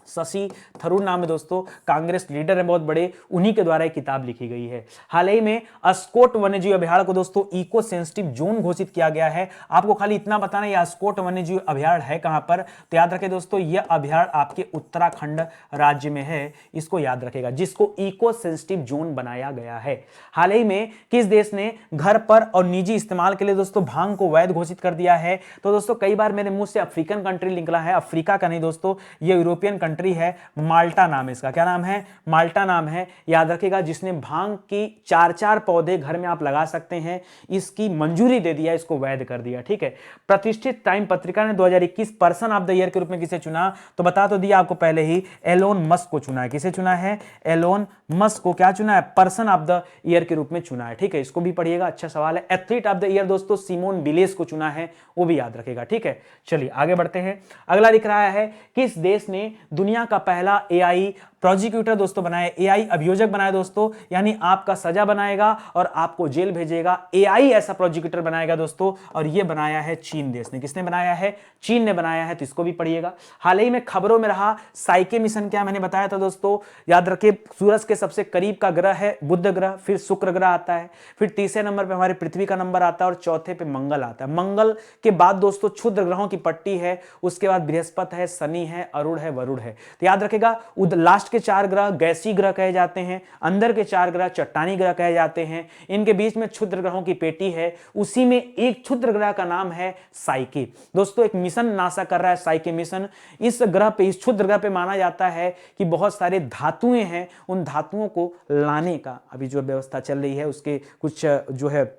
शशि थरूर नाम है दोस्तों, कांग्रेस लीडर है बहुत बड़े, उन्हीं के द्वारा एक किताब लिखी गई है। हाल ही में अस्कोट वन्यजीव अभयारण्य को दोस्तों इको सेंसिटिव जोन घोषित किया गया है। आपको खाली इतना बताना है अस्कोट वन्यजीव अभयारण्य है कहां पर, तो याद रखें दोस्तों यह अभयारण्य आपके उत्तराखंड राज्य में है, इसको याद रखेगा, जिसको इको सेंसिटिव जोन बनाया गया है। हाल ही में किस देश ने घर पर और निजी इस्तेमाल के लिए दोस्तों भांग को वैध घोषित कर दिया है? तो दोस्तों कई बार मेरे मुंह से अफ्रीकन कंट्री निकला है, अफ्रीका का नहीं दोस्तों, यह यूरोपियन कंट्री है, माल्टा नाम है इसका। क्या नाम है? माल्टा नाम है, याद रखिएगा, जिसने भांग की 4-4 पौधे घर में आप लगा सकते हैं, इसकी मंजूरी दे दिया, इसको वैध कर दिया। ठीक है। प्रतिष्ठित टाइम पत्रिका ने 2021 पर्सन ऑफ द ईयर के रूप में किसे चुना? तो बता तो दिया आपको पहले ही, एलोन मस्क को चुना है। किसे चुना है? एलोन मस्क को क्या चुना है? पर्सन ऑफ द ईयर के रूप में चुना है। ठीक है, इसको भी पढ़िएगा, अच्छा सवाल है। एथलीट ऑफ द ईयर दोस्तों सिमोन बिलेस को चुना है, वो भी याद रखेगा। ठीक है, चलिए आगे बढ़ते हैं। अगला दिख रहा है, किस देश ने दुनिया का पहला एआई प्रोसिक्यूटर दोस्तों बनाया? एआई अभियोजक बनाया दोस्तों, यानी आपका सजा बनाएगा और आपको जेल भेजेगा, एआई ऐसा प्रोसिक्यूटर बनाएगा दोस्तों, और यह बनाया है चीन देश ने। किसने बनाया है? चीन ने बनाया है, तो इसको भी पढ़िएगा। हाल ही में खबरों में रहा साइके मिशन, क्या मैंने बताया था दोस्तों, याद रखिए सूरज के सबसे करीब का ग्रह है बुध ग्रह, फिर शुक्र ग्रह आता है, फिर तीसरे नंबर पे हमारे पृथ्वी का नंबर आता है, और चौथे पे मंगल आता है। मंगल के बाद दोस्तों क्षुद्र ग्रहों की पट्टी है, उसके बाद बृहस्पति है, शनि है, अरुण है, वरुण है। तो याद रखेगा लास्ट के 4 ग्रह गैसीय ग्रह कहे जाते हैं, अंदर के 4 ग्रह चट्टानी ग्रह कहे जाते हैं, इनके बीच में क्षुद्र ग्रहों की पेटी है, उसी में एक क्षुद्र ग्रह का नाम है साइके। दोस्तों एक मिशन नासा कर रहा है, साइके मिशन। इस ग्रह पे, इस क्षुद्र ग्रह पे माना जाता है कि बहुत सारे धातुएं हैं, उन धातुओं को लाने का अभी जो व्यवस्था चल रही है, उसके कुछ जो है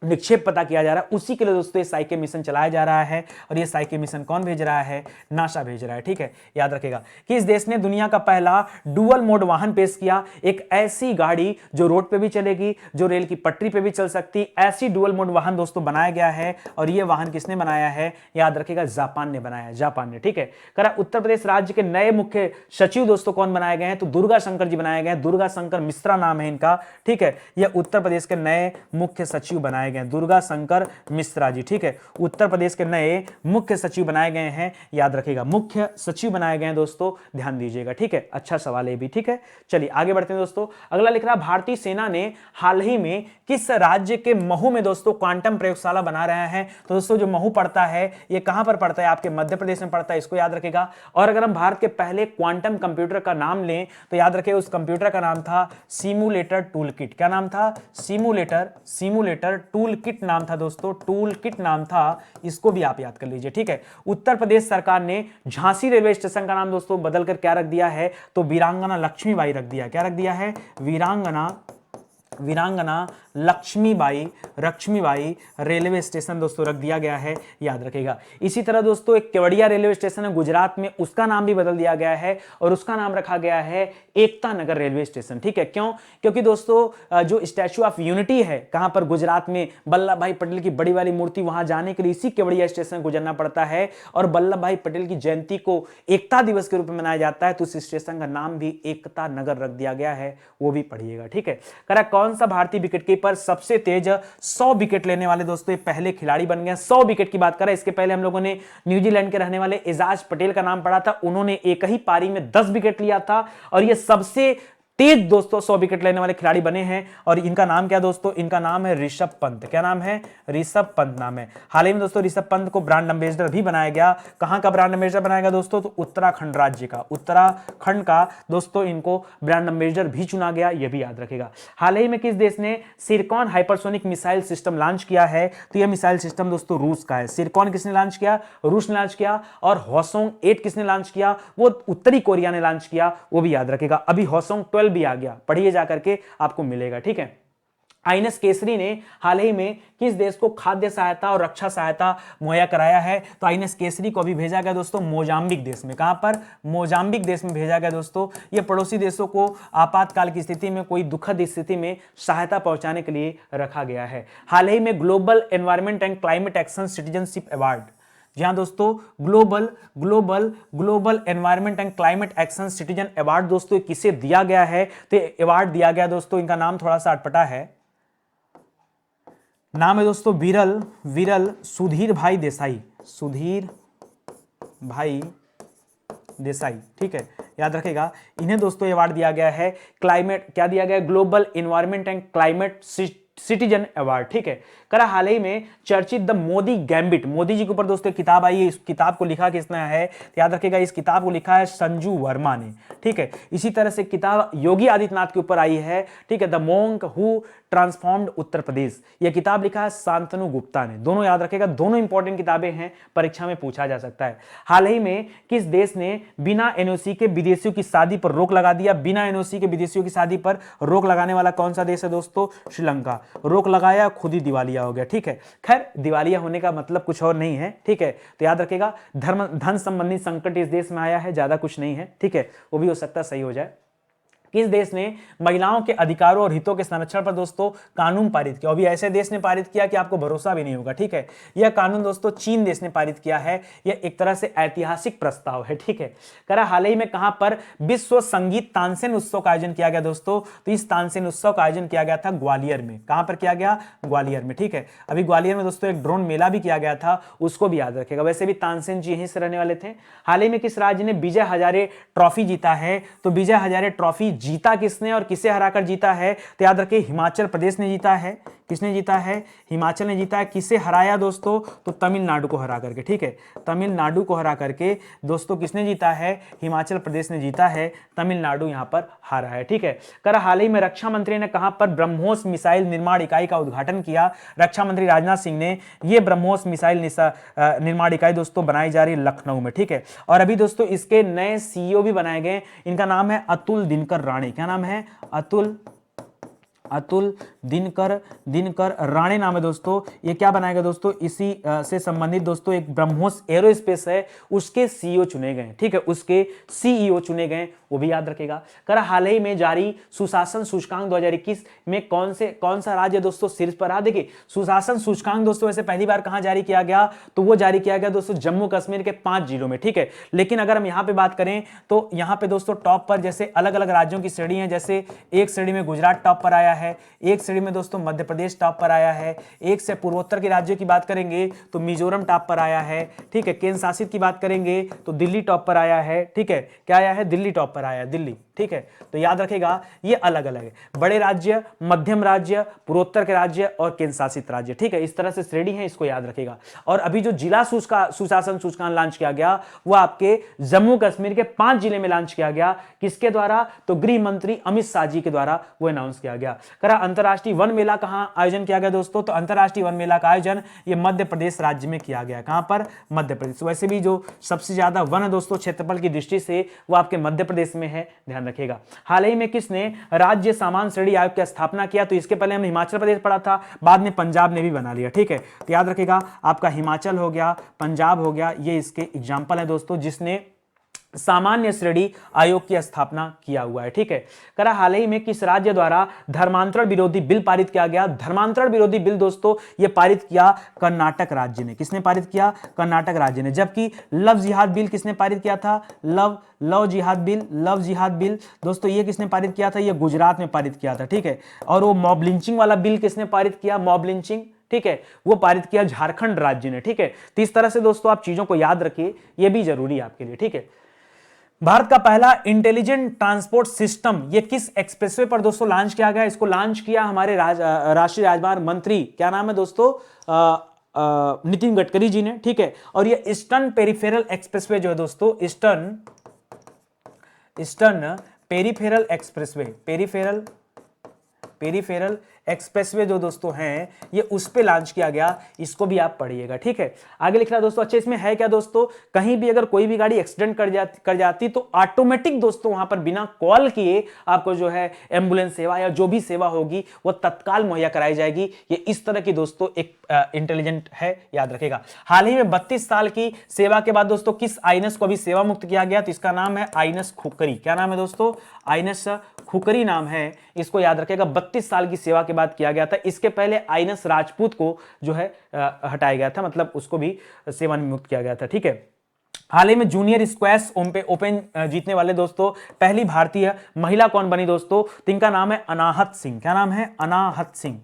निक्षेप पता किया जा रहा है, उसी के लिए दोस्तों ये साइके मिशन चलाया जा रहा है। और ये साइके मिशन कौन भेज रहा है? नासा भेज रहा है। ठीक है, याद रखेगा कि इस देश ने दुनिया का पहला डुअल मोड वाहन पेश किया, एक ऐसी गाड़ी जो रोड पे भी चलेगी, जो रेल की पटरी पे भी चल सकती, ऐसी डुअल मोड वाहन दोस्तों बनाया गया है। और ये वाहन किसने बनाया है? याद रखेगा जापान ने बनाया है, जापान ने। ठीक है, करा उत्तर प्रदेश राज्य के नए मुख्य सचिव दोस्तों कौन बनाए गए हैं? तो दुर्गा शंकर जी बनाए गए, दुर्गा शंकर मिश्रा नाम है इनका। ठीक है, यह उत्तर प्रदेश के नए मुख्य सचिव बनाए गए, दुर्गा शंकर मिश्रा जी। ठीक है, उत्तर प्रदेश के नए मुख्य सचिव बनाए गए हैं, याद रखिएगा मुख्य सचिव बनाए गए हैं दोस्तों, ध्यान दीजिएगा। ठीक है, अच्छा सवाल है भी। ठीक है, चलिए आगे बढ़ते हैं दोस्तों। अगला लिख रहा, भारतीय सेना ने हाल ही में किस राज्य के महू में दोस्तों क्वांटम प्रयोगशाला बना रहे हैं? तो दोस्तों जो महू पड़ता है, ये कहां पर पड़ता है? आपके मध्य प्रदेश में पड़ता है, इसको याद रखेगा। और अगर हम भारत के पहले क्वांटम कंप्यूटर का नाम लें, तो याद रखिए उस कंप्यूटर का नाम था सिमुलेटर टूल किट। क्या नाम था? सिमुलेटर टूल किट नाम था दोस्तों, टूल किट नाम था, इसको भी आप याद कर लीजिए। ठीक है, उत्तर प्रदेश सरकार ने झांसी रेलवे स्टेशन का नाम दोस्तों बदलकर क्या रख दिया है? तो वीरांगना लक्ष्मीबाई रख दिया। क्या रख दिया है? वीरांगना लक्ष्मीबाई रेलवे स्टेशन दोस्तों रख दिया गया है, याद रखेगा। इसी तरह दोस्तों एक केवड़िया रेलवे स्टेशन है गुजरात में, उसका नाम भी बदल दिया गया है और उसका नाम रखा गया है एकता नगर रेलवे स्टेशन। ठीक है, क्यों? क्योंकि दोस्तों जो स्टैच्यू ऑफ यूनिटी है कहां पर? गुजरात में, वल्लभ भाई पटेल की बड़ी वाली मूर्ति, वहां जाने के लिए इसी केवड़िया स्टेशन गुजरना पड़ता है। और वल्लभ भाई पटेल की जयंती को एकता दिवस के रूप में मनाया जाता है, तो उस स्टेशन का नाम भी एकता नगर रख दिया गया है, वो भी पढ़िएगा। ठीक है, करा कौन सा भारतीय विकेटकीपर सबसे तेज 100 विकेट लेने वाले दोस्तों ये पहले खिलाड़ी बन गए? 100 विकेट की बात करें, इसके पहले हम लोगों ने न्यूजीलैंड के रहने वाले एजाज पटेल का नाम पढ़ा था, उन्होंने एक ही पारी में 10 विकेट लिया था, और ये सबसे तेज दोस्तों 100 विकेट लेने वाले खिलाड़ी बने हैं। और इनका नाम क्या दोस्तों? इनका नाम है ऋषभ पंत। क्या नाम है? ऋषभ पंत नाम है। हाल ही में दोस्तों ऋषभ पंत को ब्रांड एम्बेसडर भी बनाया गया। कहां का ब्रांड एम्बेसडर बनाया गया दोस्तों? तो उत्तराखंड राज्य का, उत्तराखंड का दोस्तों इनको ब्रांड एम्बेसडर भी चुना गया, यह भी याद रखेगा। हाल ही में किस देश ने सिरकॉन हाइपरसोनिक मिसाइल सिस्टम लॉन्च किया है? तो यह मिसाइल सिस्टम दोस्तों रूस का है। सिरकॉन किसने लॉन्च किया? रूस ने लॉन्च किया। और होसोंग 8 किसने लॉन्च किया? वो उत्तरी कोरिया ने लॉन्च किया, वो भी याद रखेगा। अभी होसोंग 12 भी आ गया, पढ़िए जाकर के आपको मिलेगा। ठीक है, आईएनएस केसरी ने हाल ही में किस देश को खाद्य सहायता और रक्षा सहायता मुहैया कराया है? तो आईएनएस केसरी को अभी भेजा गया दोस्तों मोजाम्बिक देश में। कहां पर? मोजाम्बिक देश में भेजा गया दोस्तों। ये पड़ोसी देशों को आपातकाल की स्थिति में, कोई दुखद स्थिति में सहायता पहुंचाने के लिए रखा गया है। हाल ही में global environment and climate action citizenship award, जी हाँ दोस्तों, global environment and climate action citizen award दोस्तों किसे दिया गया है? तो अवार्ड दिया गया दोस्तों, इनका नाम थोड़ा सा अटपटा है, नाम है दोस्तों विरल विरल सुधीर भाई देसाई, सुधीर भाई देसाई, ठीक है, याद रखेगा। इन्हें दोस्तों अवार्ड दिया गया है क्लाइमेट, क्या दिया गया है, global environment and climate citizen award, ठीक है। करा हाल ही में चर्चित द मोदी गैम्बिट, मोदी जी के ऊपर दोस्तों किताब आई है, इस किताब को लिखा किसने है, तो याद रखेगा इस किताब को लिखा है संजू वर्मा ने, ठीक है। इसी तरह से किताब योगी आदित्यनाथ के ऊपर आई है, ठीक है, the monk who transformed Uttar Pradesh, यह किताब लिखा है शांतनु गुप्ता ने। दोनों याद रखेगा, दोनों इंपॉर्टेंट किताबें हैं, परीक्षा में पूछा जा सकता है। हाल ही में किस देश ने बिना एनओसी के विदेशियों की शादी पर रोक लगा दिया, बिना एनओसी के विदेशियों की शादी पर रोक लगाने वाला कौन सा देश है दोस्तों, श्रीलंका। रोक लगाया, खुद ही दिवालिया हो गया, ठीक है। खैर दिवालिया होने का मतलब कुछ और नहीं है, ठीक है, तो याद रखेगा धन संबंधी संकट इस देश में आया है, ज्यादा कुछ नहीं है, ठीक है, वो भी हो सकता है सही हो जाए। किस देश ने महिलाओं के अधिकारों और हितों के संरक्षण पर दोस्तों कानून पारित किया, अभी ऐसे देश ने पारित किया कि आपको भरोसा भी नहीं होगा, ठीक है। यह कानून दोस्तों चीन देश ने पारित किया है, यह एक तरह से ऐतिहासिक प्रस्ताव है, ठीक है। करा हाल ही में कहां पर विश्व संगीत तानसेन उत्सव का आयोजन किया गया दोस्तों, तो इस तानसेन उत्सव का आयोजन किया गया था ग्वालियर में। कहां पर किया गया, ग्वालियर में, ठीक है। अभी ग्वालियर में दोस्तों एक ड्रोन मेला भी किया गया था, उसको भी याद रखेगा। वैसे भी तानसेन जी यहीं से रहने वाले थे। हाल ही में किस राज्य ने विजय हजारे ट्रॉफी जीता है, तो विजय हजारे ट्रॉफी जीता किसने और किसे हराकर जीता है, तो याद रखिए हिमाचल प्रदेश ने जीता है। किसने जीता है, हिमाचल ने जीता है। किसे हराया दोस्तों, तो तमिलनाडु को हरा करके, ठीक है, तमिलनाडु को हरा करके दोस्तों किसने जीता है, हिमाचल प्रदेश ने जीता है, तमिलनाडु यहां पर हारा है, ठीक है। कर हाल ही में रक्षा मंत्री ने कहां पर ब्रह्मोस मिसाइल निर्माण इकाई का उद्घाटन किया, रक्षा मंत्री राजनाथ सिंह ने यह ब्रह्मोस मिसाइल निर्माण इकाई दोस्तों बनाई जा रही है लखनऊ में, ठीक है। और अभी दोस्तों इसके नए सीईओ भी बनाए गए, इनका नाम है अतुल दिनकर राणे। क्या नाम है, अतुल दिनकर राणे नाम है दोस्तों। ये क्या बनाएगा दोस्तों, इसी से संबंधित दोस्तों एक ब्रह्मोस एरोस्पेस है, उसके सीईओ चुने गए, ठीक है, उसके सीईओ चुने गए, वो भी याद रखेगा। कर हाल ही में जारी सुशासन सूचकांक 2021 में कौन सा राज्य दोस्तों शीर्ष पर रहा। देखिए सुशासन सूचकांक दोस्तों वैसे पहली बार कहां जारी किया गया, तो वो जारी किया गया दोस्तों जम्मू कश्मीर के 5 जिलों में, ठीक है। लेकिन अगर हम यहां पे बात करें तो यहां पे दोस्तों टॉप पर जैसे अलग अलग राज्यों की श्रेणी है, जैसे एक श्रेणी में गुजरात टॉप पर आया है, एक श्रेणी में दोस्तों मध्य प्रदेश टॉप पर आया है, एक से पूर्वोत्तर के राज्यों की बात करेंगे तो मिजोरम टॉप पर आया है, ठीक है। केंद्र शासित की बात करेंगे तो दिल्ली टॉप पर आया है, ठीक है, क्या आया है, दिल्ली टॉप पर आया है, दिल्ली, ठीक है। तो याद रखेगा ये अलग अलग है, बड़े राज्य, मध्यम राज्य, पूर्वोत्तर के राज्य और केंद्र शासित राज्य, ठीक है, इस तरह से श्रेणी है, इसको याद रखेगा। और अभी जो जिला सुशासन सूचकांक लॉन्च किया गया वो आपके जम्मू कश्मीर के 5 जिले में लॉन्च किया गया, किसके द्वारा, तो गृह मंत्री अमित शाह जी के द्वारा वो अनाउंस किया गया। करा अंतरराष्ट्रीय वन मेला कहां आयोजन किया गया दोस्तों, तो अंतरराष्ट्रीय वन मेला का आयोजन ये मध्य प्रदेश राज्य में किया गया। कहां पर, मध्य प्रदेश। वैसे भी जो सबसे ज्यादा वन है दोस्तों क्षेत्रफल की दृष्टि से वो आपके मध्य प्रदेश में है, ध्यान रखिएगा। हाल ही में किसने राज्य सामान्य श्रेणी आयोग की स्थापना किया, तो इसके पहले हमने हिमाचल प्रदेश पढ़ा था, बाद में पंजाब ने भी बना लिया, ठीक है। तो याद रखिएगा आपका हिमाचल हो गया, पंजाब हो गया, ये इसके एग्जाम्पल है दोस्तों जिसने सामान्य श्रेणी आयोग की स्थापना किया हुआ है, ठीक है। करा हाल ही में किस राज्य द्वारा धर्मांतरण विरोधी बिल पारित किया गया, धर्मांतरण विरोधी बिल दोस्तों ये पारित किया कर्नाटक राज्य ने। किसने पारित किया, कर्नाटक राज्य ने। जबकि लव जिहाद बिल किसने पारित किया था, लव जिहाद बिल दोस्तों ये किसने पारित किया था, ये गुजरात में पारित किया था, ठीक है। और वो मॉब लिंचिंग वाला बिल किसने पारित किया, मॉब लिंचिंग, ठीक है, वो पारित किया झारखंड राज्य ने, ठीक है। तो इस तरह से दोस्तों आप चीजों को याद रखिए, ये भी जरूरी है आपके लिए, ठीक है। भारत का पहला इंटेलिजेंट ट्रांसपोर्ट सिस्टम ये किस एक्सप्रेसवे पर दोस्तों लॉन्च किया गया, इसको लॉन्च किया हमारे राष्ट्रीय राजमार्ग मंत्री, क्या नाम है दोस्तों, नितिन गडकरी जी ने, ठीक है। और ये ईस्टर्न पेरिफेरल एक्सप्रेसवे जो है दोस्तों, eastern peripheral expressway, peripheral expressway जो दोस्तों हैं ये उस पे लॉन्च किया गया, इसको भी आप पढ़िएगा, ठीक है। आगे लिख रहा है दोस्तों, अच्छा इसमें है क्या दोस्तों, कहीं भी अगर कोई भी गाड़ी एक्सीडेंट कर जाती तो ऑटोमेटिक दोस्तों वहां पर बिना कॉल किए आपको जो है एम्बुलेंस सेवा या जो भी सेवा होगी वो तत्काल मुहैया कराई जाएगी। ये इस तरह की दोस्तों एक इंटेलिजेंट है, याद रखेगा। हाल ही में 32 साल की सेवा के बाद दोस्तों किस आईएनएस को भी सेवा मुक्त किया गया, तो इसका नाम है आईएनएस खुकरी। क्या नाम है दोस्तों, आईएनएस खुकरी नाम है, इसको याद रखेगा। 32 साल की सेवा के बाद किया गया था। इसके पहले आईएनएस राजपूत को जो है हटाया गया था, मतलब उसको भी सेवा मुक्त किया गया था, ठीक है। हाल ही में जूनियर स्क्वैश ओपन जीतने वाले दोस्तों पहली भारतीय महिला कौन बनी दोस्तों, तो इनका नाम है अनाहत सिंह। क्या नाम है, अनाहत सिंह,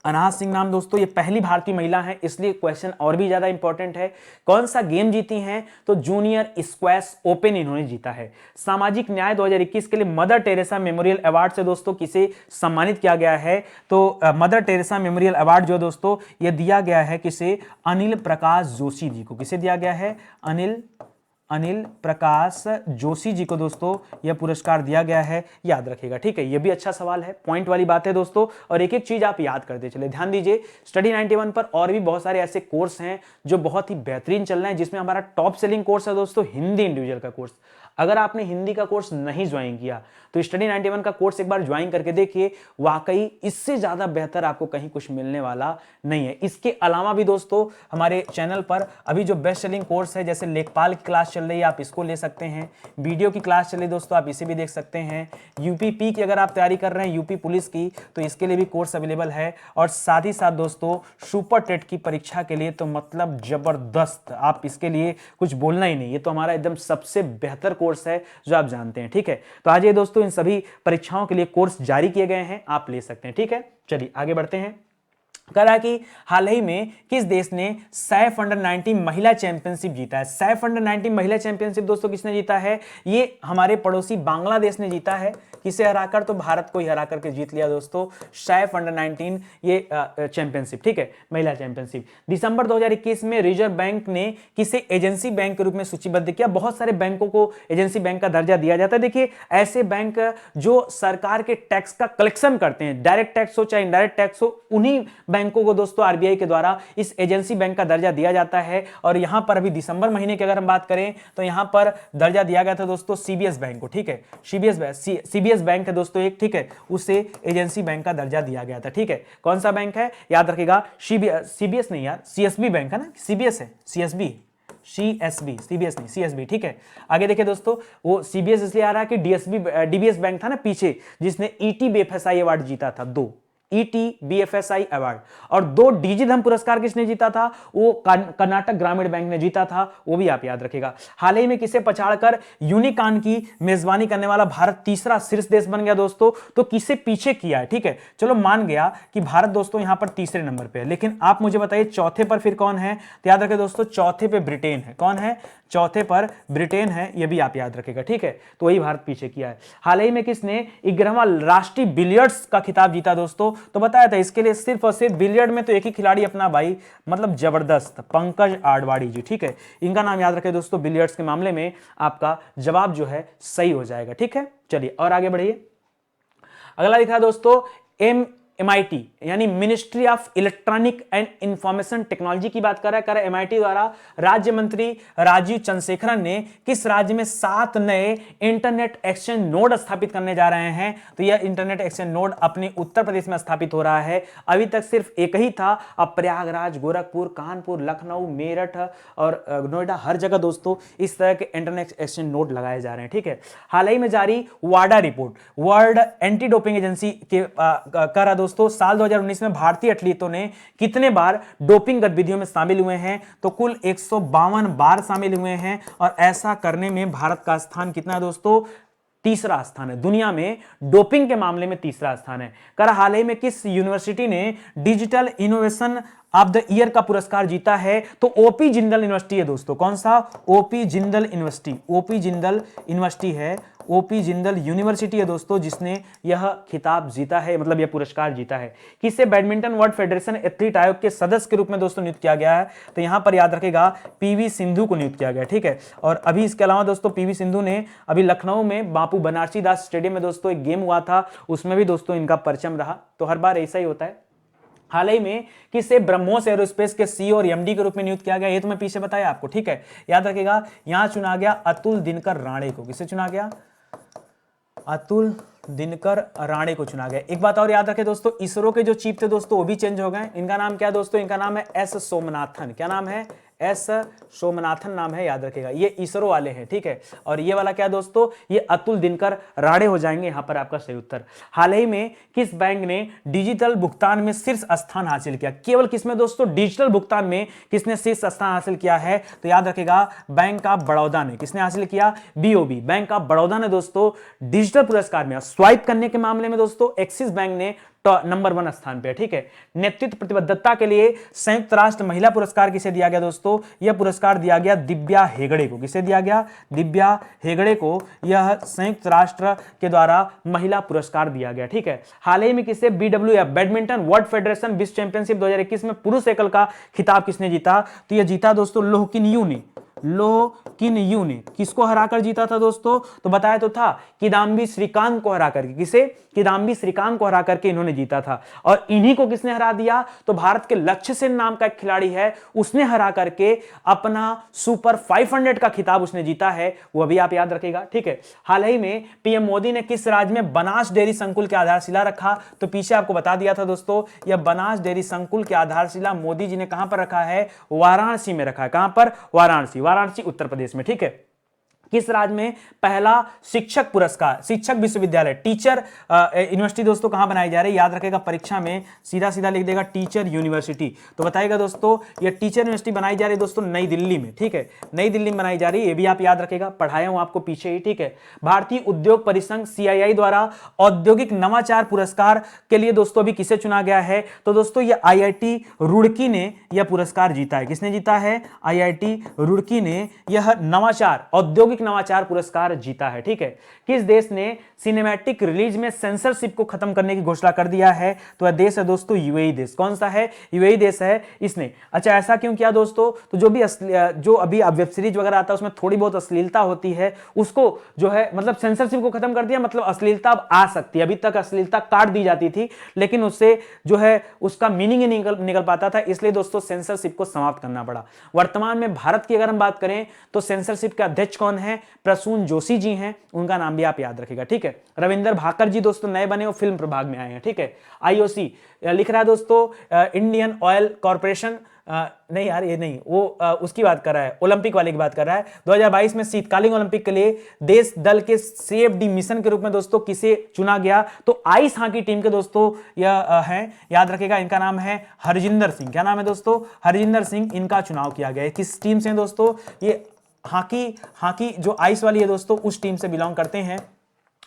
अनाज सिंह नाम दोस्तों, ये पहली भारतीय महिला है, इसलिए क्वेश्चन और भी ज्यादा इंपॉर्टेंट है। कौन सा गेम जीती हैं? तो जूनियर स्क्वैश ओपन इन्होंने जीता है। सामाजिक न्याय 2021 के लिए मदर टेरेसा मेमोरियल अवार्ड से दोस्तों किसे सम्मानित किया गया है? तो मदर टेरेसा मेमोरियल अवार्ड जो दोस्तों ये दिया गया है किसे? अनिल प्रकाश जोशी जी को। किसे दिया गया है? अनिल प्रकाश जोशी जी को दोस्तों यह पुरस्कार दिया गया है, याद रखिएगा। ठीक है, यह भी अच्छा सवाल है, पॉइंट वाली बात है दोस्तों। और एक एक चीज आप याद करते चले। ध्यान दीजिए, स्टडी 91 पर और भी बहुत सारे ऐसे कोर्स हैं जो बहुत ही बेहतरीन चल रहे हैं, जिसमें हमारा टॉप सेलिंग कोर्स है दोस्तों हिंदी इंडिविजुअल का कोर्स। अगर आपने हिंदी का कोर्स नहीं ज्वाइन किया तो स्टडी 91 का कोर्स एक बार ज्वाइन करके देखिए, वाकई इससे ज्यादा बेहतर आपको कहीं कुछ मिलने वाला नहीं है। इसके अलावा भी दोस्तों हमारे चैनल पर अभी जो बेस्ट सेलिंग कोर्स है, जैसे लेखपाल की क्लास चल रही है, आप इसको ले सकते हैं। वीडियो की क्लास चल रही है दोस्तों, आप इसे भी देख सकते हैं। यूपीपी की अगर आप तैयारी कर रहे हैं, यूपी पुलिस की, तो इसके लिए भी कोर्स अवेलेबल है। और साथ ही साथ दोस्तों सुपर टेट की परीक्षा के लिए तो मतलब जबरदस्त, आप इसके लिए कुछ बोलना ही नहीं, ये तो हमारा एकदम सबसे बेहतर कोर्स है जो आप जानते हैं। ठीक है, तो आज ये दोस्तों इन सभी परीक्षाओं के लिए कोर्स जारी किए गए हैं, आप ले सकते हैं। ठीक है, चलिए आगे बढ़ते हैं। कह रहा है कि हाल ही में किस देश ने सैफ अंडर 19 महिला चैंपियनशिप जीता है? सैफ अंडर 19 महिला चैंपियनशिप दोस्तों किसने जीता है? ये हमारे पड़ोसी बांग्लादेश ने जीता है। किसे हराकर? तो भारत को ही हरा करके जीत लिया दोस्तों सैफ अंडर 19 ये चैंपियनशिप। ठीक है, महिला चैंपियनशिप। दिसंबर 2021 में रिजर्व बैंक ने किसे एजेंसी बैंक के रूप में सूचीबद्ध किया? बहुत सारे बैंकों को एजेंसी बैंक का दर्जा दिया जाता है। देखिए, ऐसे बैंक जो सरकार के टैक्स का कलेक्शन करते हैं, डायरेक्ट टैक्स हो चाहे इनडायरेक्ट टैक्स हो, उन्हीं बैंकों को दोस्तों आरबीआई के द्वारा इस एजेंसी बैंक का दर्जा दिया जाता है। और यहां पर अभी दिसंबर महीने की अगर हम बात करें तो यहां पर दर्जा दिया गया था दोस्तों सीबीएस बैंक को। ठीक है, सीबीएस बैंक है दोस्तों एक, ठीक है, उसे एजेंसी बैंक का दर्जा दिया गया था। ठीक है, कौन सा बैंक है? याद रखिएगा, सीबीएस नहीं यार, सीएसबी बैंक है ना, सीबीएस है, सीबीएस नहीं, सीएसबी। ठीक है, आगे देखिए दोस्तों, वो सीबीएस इसलिए आ रहा है कि डीबीएस बैंक था ना पीछे, जिसने ईटी बीएफएसआई अवार्ड जीता था, 2 ईटी बीएफएसआई अवार्ड। और 2 डीजी धन पुरस्कार किसने जीता था? वो कर्नाटक ग्रामीण बैंक ने जीता था, वो भी आप याद रखिएगा। हाल ही में किसे पछाड़कर यूनिकॉन की मेजबानी करने वाला भारत तीसरा शीर्ष देश बन गया दोस्तों? तो किसे पीछे किया है? ठीक है, चलो मान गया कि भारत दोस्तों यहां पर तीसरे नंबर पे है, लेकिन आप मुझे बताइए चौथे पर फिर कौन है? तो याद रखिए दोस्तों, चौथे पे ब्रिटेन है। कौन है? चौथे पर ब्रिटेन है, यह भी आप याद रखिएगा। ठीक है, तो वही भारत पीछे किया है। हाल ही में किसने 11वां राष्ट्रीय बिलियर्ड्स का खिताब जीता दोस्तों? तो बताया था इसके लिए सिर्फ और सिर्फ बिलियर्ड में तो एक ही खिलाड़ी अपना भाई, मतलब जबरदस्त, पंकज आडवाणी जी। ठीक है, इनका नाम याद रखें दोस्तों, बिलियर्ड्स के मामले में आपका जवाब जो है सही हो जाएगा। ठीक है, चलिए और आगे बढ़िए। अगला लिखा दोस्तों MIT यानी ministry of electronic and information technology की बात कर रहा है। MIT द्वारा राज्य मंत्री राजीव चंद्रशेखरन ने किस राज्य में 7 नए इंटरनेट एक्सचेंज नोड स्थापित करने जा रहे हैं? तो यह इंटरनेट एक्सचेंज नोड अपने उत्तर प्रदेश में स्थापित हो रहा है। अभी तक सिर्फ एक ही था, अब प्रयागराज, गोरखपुर, कानपुर, लखनऊ, मेरठ और नोएडा, हर जगह दोस्तों इस तरह के इंटरनेट एक्सचेंज नोड लगाए जा रहे हैं। ठीक है, हाल ही में जारी वाडा report, world anti doping agency के कर दोस्तों साल 2019 में भारतीय एथलीटों ने कितने बार डोपिंग गतिविधियों में शामिल हुए हैं? तो कुल 152 बार शामिल हुए हैं। और ऐसा करने में भारत का स्थान कितना है दोस्तों? तीसरा स्थान है, दुनिया में डोपिंग के मामले में तीसरा स्थान है। कर हाल ही में किस यूनिवर्सिटी ने digital innovation of the year का पुरस्कार जीता है? तो ओपी जिंदल यूनिवर्सिटी है दोस्तों। कौन सा? OP Jindal university, OP Jindal university है, ओपी जिंदल यूनिवर्सिटी है दोस्तों जिसने यह खिताब जीता है, मतलब यह पुरस्कार जीता है। किसे बैडमिंटन वर्ल्ड फेडरेशन एथलीट आयोग के सदस्य के रूप में दोस्तों नियुक्त किया गया है? तो यहां पर याद रखेगा पीवी सिंधु को नियुक्त किया गया। ठीक है, और अभी इसके अलावा दोस्तों पीवी सिंधु ने अभी लखनऊ में बापू बनारसी दास स्टेडियम में दोस्तों एक गेम हुआ था, उसमें भी दोस्तों इनका परचम रहा। तो हर बार ऐसा ही होता है। हाल ही में किसे ब्रह्मोस एरोस्पेस के सीईओ और एमडी के रूप में नियुक्त किया गया? ये तो मैं पीछे बताया आपको। ठीक है, याद रखिएगा, यहां चुना गया अतुल दिनकर राणे को। किसे चुना गया? अतुल दिनकर राणे को चुना गया। एक बात और याद रखें दोस्तों, इसरो के जो चीफ थे दोस्तों वो भी चेंज हो गए। इनका नाम क्या है दोस्तों? इनका नाम है एस सोमनाथन। क्या नाम है? एस सोमनाथन नाम है, याद रखेगा। ये इसरो वाले हैं। ठीक है, और ये वाला क्या दोस्तों? ये अतुल दिनकर राणे हो जाएंगे। यहां पर आपका सही उत्तर। हाल ही में किस बैंक ने डिजिटल भुगतान में शीर्ष स्थान हासिल किया? केवल किसमें दोस्तों? डिजिटल भुगतान में किसने शीर्ष स्थान हासिल किया है? तो याद रखेगा बैंक ऑफ बड़ौदा ने। किसने हासिल किया? बीओबी, बैंक ऑफ बड़ौदा ने दोस्तों डिजिटल पुरस्कार में। स्वाइप करने के मामले में दोस्तों एक्सिस बैंक ने नंबर 1 स्थान पे है, ठीक है। नेतृत्व प्रतिबद्धता के लिए संयुक्त राष्ट्र महिला पुरस्कार किसे दिया गया दोस्तों? यह पुरस्कार दिया गया दिव्या हेगड़े को। किसे दिया गया? दिव्या हेगड़े को यह संयुक्त राष्ट्र के द्वारा महिला पुरस्कार दिया गया, ठीक है। हाल ही में किसे BWF बैडमिंटन वर्ल्ड फेडरेशन विश्व चैंपियनशिप 2021 में पुरुष एकल का खिताब किसने जीता? तो यह जीता दोस्तों लो किन यू ने। लो किन यू ने किसको हराकर जीता था दोस्तों? तो बताया तो था किदाम्बी श्रीकांत को हरा करके। किसे? किदाम्बी श्रीकांत को हरा करके इन्होंने जीता था। और इन्हीं को किसने हरा दिया? तो भारत के लक्ष्य सेन नाम का एक खिलाड़ी है, उसने हरा करके अपना सुपर 500 का खिताब उसने जीता है, वो भी आप याद रखिएगा, ठीक है। हाल ही में पीएम मोदी ने किस राज्य में बनास डेयरी संकुल की आधारशिला रखा? तो पीछे आपको बता दिया था दोस्तों, यह बनास डेयरी संकुल की आधारशिला मोदी जी ने कहां पर रखा है? वाराणसी में रखा है। कहां पर? वाराणसी, वाराणसी उत्तर प्रदेश में, ठीक है। किस राज्य में पहला शिक्षक पुरस्कार, शिक्षक विश्वविद्यालय, टीचर यूनिवर्सिटी दोस्तों कहां बनाई जा रही है? याद रखेगा, परीक्षा में सीधा सीधा लिख देगा टीचर यूनिवर्सिटी। तो बताइएगा दोस्तों, ये टीचर यूनिवर्सिटी बनाई जा रही है दोस्तों नई दिल्ली में, ठीक है। नई दिल्ली में बनाई जा रही है, ये भी आप याद रखेगा, पढ़ाया हूं आपको पीछे ही, ठीक है। भारतीय उद्योग परिसंघ CII द्वारा औद्योगिक नवाचार पुरस्कार के लिए दोस्तों अभी किसे चुना गया है? तो दोस्तों ये IIT रुड़की ने यह पुरस्कार जीता है। किसने जीता है? IIT रुड़की ने यह नवाचार, औद्योगिक नवाचार पुरस्कार जीता है, ठीक है। किस देश ने सिनेमैटिक रिलीज में सेंसरशिप को खत्म करने की घोषणा कर दिया है? तो यह देश है दोस्तों UAE देश। कौन सा है? UAE देश है इसने। अच्छा, ऐसा क्यों किया दोस्तों? तो जो अभी वेब सीरीज वगैरह आता है उसमें थोड़ी बहुत अश्लीलता होती है, उसको जो है मतलब सेंसरशिप को खत्म कर दिया, मतलब अश्लीलता अब आ सकती है। अभी तक अश्लीलता काट दी जाती थी, लेकिन उससे जो है उसका मीनिंग ही निकल पाता था, इसलिए दोस्तों सेंसरशिप को समाप्त करना पड़ा। वर्तमान में भारत की अगर हम बात करें तो सेंसरशिप के अध्यक्ष कौन है? प्रसून जोशी जी हैं, उनका नाम भी आप याद रखिएगा, ठीक है। रविंदर भाकर जी दोस्तों नए बने, वो फिल्म प्रभाग में आए हैं, ठीक है। IOC लिख रहा है दोस्तों इंडियन ऑयल कॉर्पोरेशन, नहीं यार ये नहीं, वो उसकी बात कर रहा है, ओलंपिक वाले की बात कर रहा है। 2022 में शीतकालीन ओलंपिक के लिए देश दल के CFD मिशन के रूप में दोस्तों किसे चुना गया? तो आइस हॉकी टीम के दोस्तों यह है, याद रखिएगा, इनका नाम है हरजिंदर सिंह। क्या नाम है दोस्तों? हरजिंदर सिंह, इनका चुनाव किया गया है। किस टीम से दोस्तों? ये हॉकी जो आइस वाली है दोस्तों, उस टीम से बिलोंग करते हैं,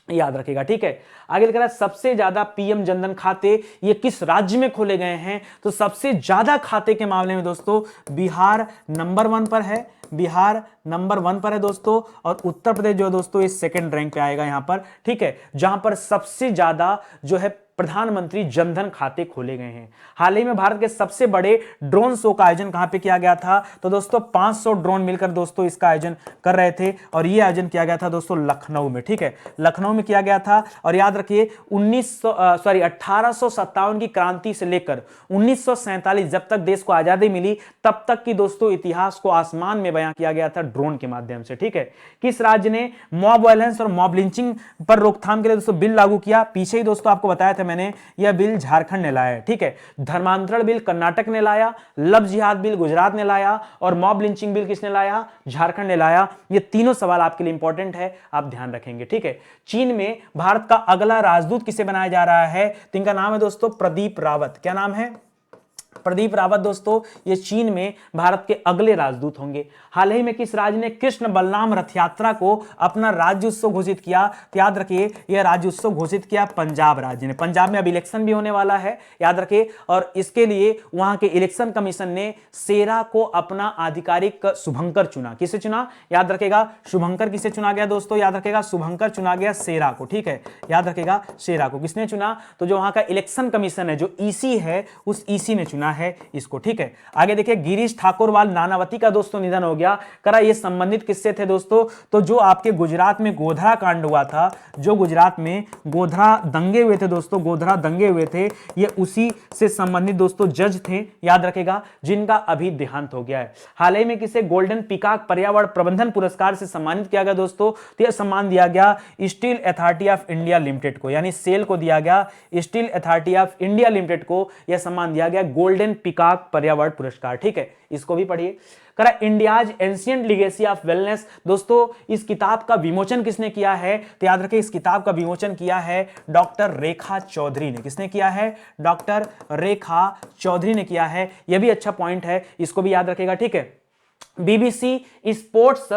याद रखिएगा, ठीक है। आगे लिख रहा है सबसे ज्यादा PM जनधन खाते ये किस राज्य में खोले गए हैं? तो सबसे ज्यादा खाते के मामले में दोस्तों बिहार नंबर 1 पर है, बिहार नंबर 1 पर है दोस्तों, और उत्तर प्रदेश जो है दोस्तों ये सेकंड रैंक पे आएगा यहां पर, ठीक है, जहां पर सबसे ज्यादा जो है प्रधानमंत्री जनधन खाते खोले गए हैं। हाल ही में भारत के सबसे बड़े ड्रोन शो का आयोजन कहां पे किया गया था? तो दोस्तों 500 ड्रोन मिलकर दोस्तों इसका आयोजन कर रहे थे, और यह आयोजन किया गया था दोस्तों लखनऊ में, ठीक है, लखनऊ में किया गया था। और याद रखिए 1857 की क्रांति से लेकर 1947 जब तक देश को आजादी मिली तब तक की दोस्तों इतिहास को आसमान में बयां किया गया था ड्रोन के माध्यम से, ठीक है। किस राज्य ने मॉब वायलेंस और मॉब लिंचिंग पर रोकथाम के लिए दोस्तों बिल लागू किया? पीछे ही दोस्तों आपको बताया था मैंने, यह बिल झारखंड ने लाया है, ठीक है। धर्मांतरण बिल कर्नाटक ने लाया, लव जिहाद बिल गुजरात ने लाया, और मॉब लिंचिंग बिल किसने लाया? झारखंड ने लाया। ये तीनों सवाल आपके लिए इंपॉर्टेंट है, आप ध्यान रखेंगे, ठीक है। चीन में भारत का अगला राजदूत किसे बनाया जा रहा है? तो इनका नाम है दोस्तों प्रदीप रावत। क्या नाम है? प्रदीप रावत दोस्तों, ये चीन में भारत के अगले राजदूत होंगे। हाल ही में किस राज्य ने कृष्ण बलराम रथ यात्रा को अपना राज्य उत्सव घोषित किया? तो याद रखिए यह राज्य उत्सव घोषित किया पंजाब राज्य ने। पंजाब में अब इलेक्शन भी होने वाला है, याद रखिए, और इसके लिए वहां के इलेक्शन कमीशन ने शेरा को अपना आधिकारिक शुभंकर चुना। किसे चुना? याद रखेगा शुभंकर। किसे चुना गया दोस्तों? याद रखेगा शुभंकर चुना गया शेरा को, ठीक है, याद रखेगा शेरा को। किसने चुना? तो जो वहां का इलेक्शन कमीशन है, जो EC है, उस EC ने चुना है इसको, ठीक है। आगे देखिए गिरीश ठाकुरवाल नानावती का दोस्तों निधन हो गया। करा ये संबंधित किससे थे दोस्तों? तो जो आपके गुजरात में गोधरा कांड हुआ था, जो गुजरात में गोधरा दंगे हुए थे दोस्तों, गोधरा दंगे हुए थे, ये उसी से संबंधित दोस्तों जज थे, याद रखेगा, जिनका अभी देहांत हो गया है। हाल ही में किसे गोल्डन पीकॉक पर्यावरण प्रबंधन पुरस्कार से सम्मानित किया गया दोस्तों? तो यह सम्मान दिया गया steel authority of India limited को, यानी सेल को दिया गया, steel authority of India limited को यह सम्मान दिया गया गोल्डन पीकॉक पर्यावरण पुरस्कार, ठीक है, इसको भी पढ़िए। करा India's ancient legacy of wellness, दोस्तों इस किताब का विमोचन किसने किया है? तो याद रखिए इस किताब का विमोचन किया है डॉक्टर रेखा चौधरी ने। किसने किया है? डॉक्टर रेखा चौधरी ने किया है। यह भी अच्छा पॉइंट है, इसको भी याद रखिएगा, ठीक है। BBC sports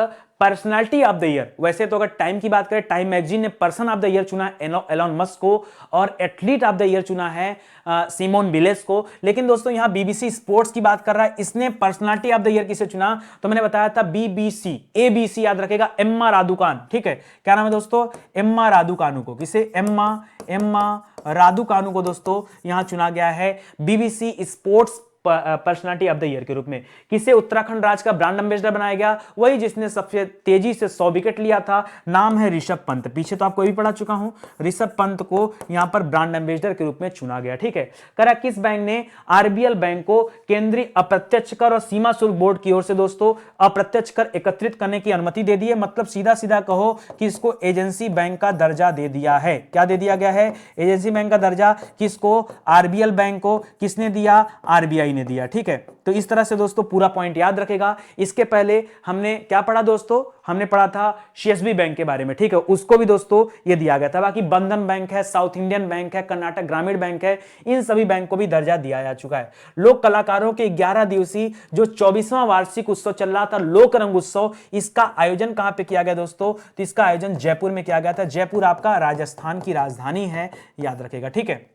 personality of the year. वैसे तो अगर टाइम की बात करें, टाइम मैगजीन ने पर्सन ऑफ द ईयर चुना है एलोन मस्क को, और एथलीट ऑफ द ईयर चुना है सिमोन बिलेस को। लेकिन दोस्तों यहां बीबीसी स्पोर्ट्स की बात कर रहा है, इसने पर्सनालिटी ऑफ द ईयर किसे चुना, तो मैंने बताया था बीबीसी, एबीसी याद रखेगा, एम्मा रादुकान। ठीक है, क्या नाम है दोस्तों, एम्मा रादुकानु को, किसे, एम्मा रादुकानु को दोस्तों यहां चुना गया है BBC sports personality of the year के रूप में। किसे उत्तराखंड राज्य का ब्रांड एम्बेसडर बनाया गया, वही जिसने सबसे तेजी से 100 विकेट लिया था, नाम है ऋषभ पंत। पीछे तो आपको भी पढ़ा चुका हूं, ऋषभ पंत को यहां पर ब्रांड एम्बेसडर के रूप में चुना गया। ठीक है, करा किस बैंक ने, आरबीएल बैंक को केंद्रीय अप्रत्यक्ष कर और सीमा शुल्क बोर्ड की ओर से दोस्तों अप्रत्यक्ष कर एकत्रित करने की अनुमति दे दी है। मतलब सीधा सीधा कहो कि इसको एजेंसी बैंक का दर्जा दे दिया है। क्या दे दिया गया है, एजेंसी बैंक का दर्जा। किसको, आरबीएल बैंक को। किसने दिया, आरबीआई ने दिया। ठीक है, तो इस तरह से दोस्तों पूरा पॉइंट याद रखेगा। इसके पहले हमने क्या पढ़ा दोस्तों, हमने पढ़ा था सीएसबी बैंक के बारे में। ठीक है, उसको भी दोस्तों ये दिया गया था। बाकी बंधन बैंक है, साउथ इंडियन बैंक है, कर्नाटक ग्रामीण बैंक है, इन सभी बैंक को भी दर्जा दिया जा चुका है। लोक कलाकारों के 11 दिवसीय जो 24वां वार्षिक उत्सव चल रहा था, लोक रंग उत्सव, इसका आयोजन कहां पे किया गया दोस्तों, तो इसका आयोजन जयपुर में किया गया था। जयपुर आपका राजस्थान की राजधानी है, याद रखेगा। ठीक है,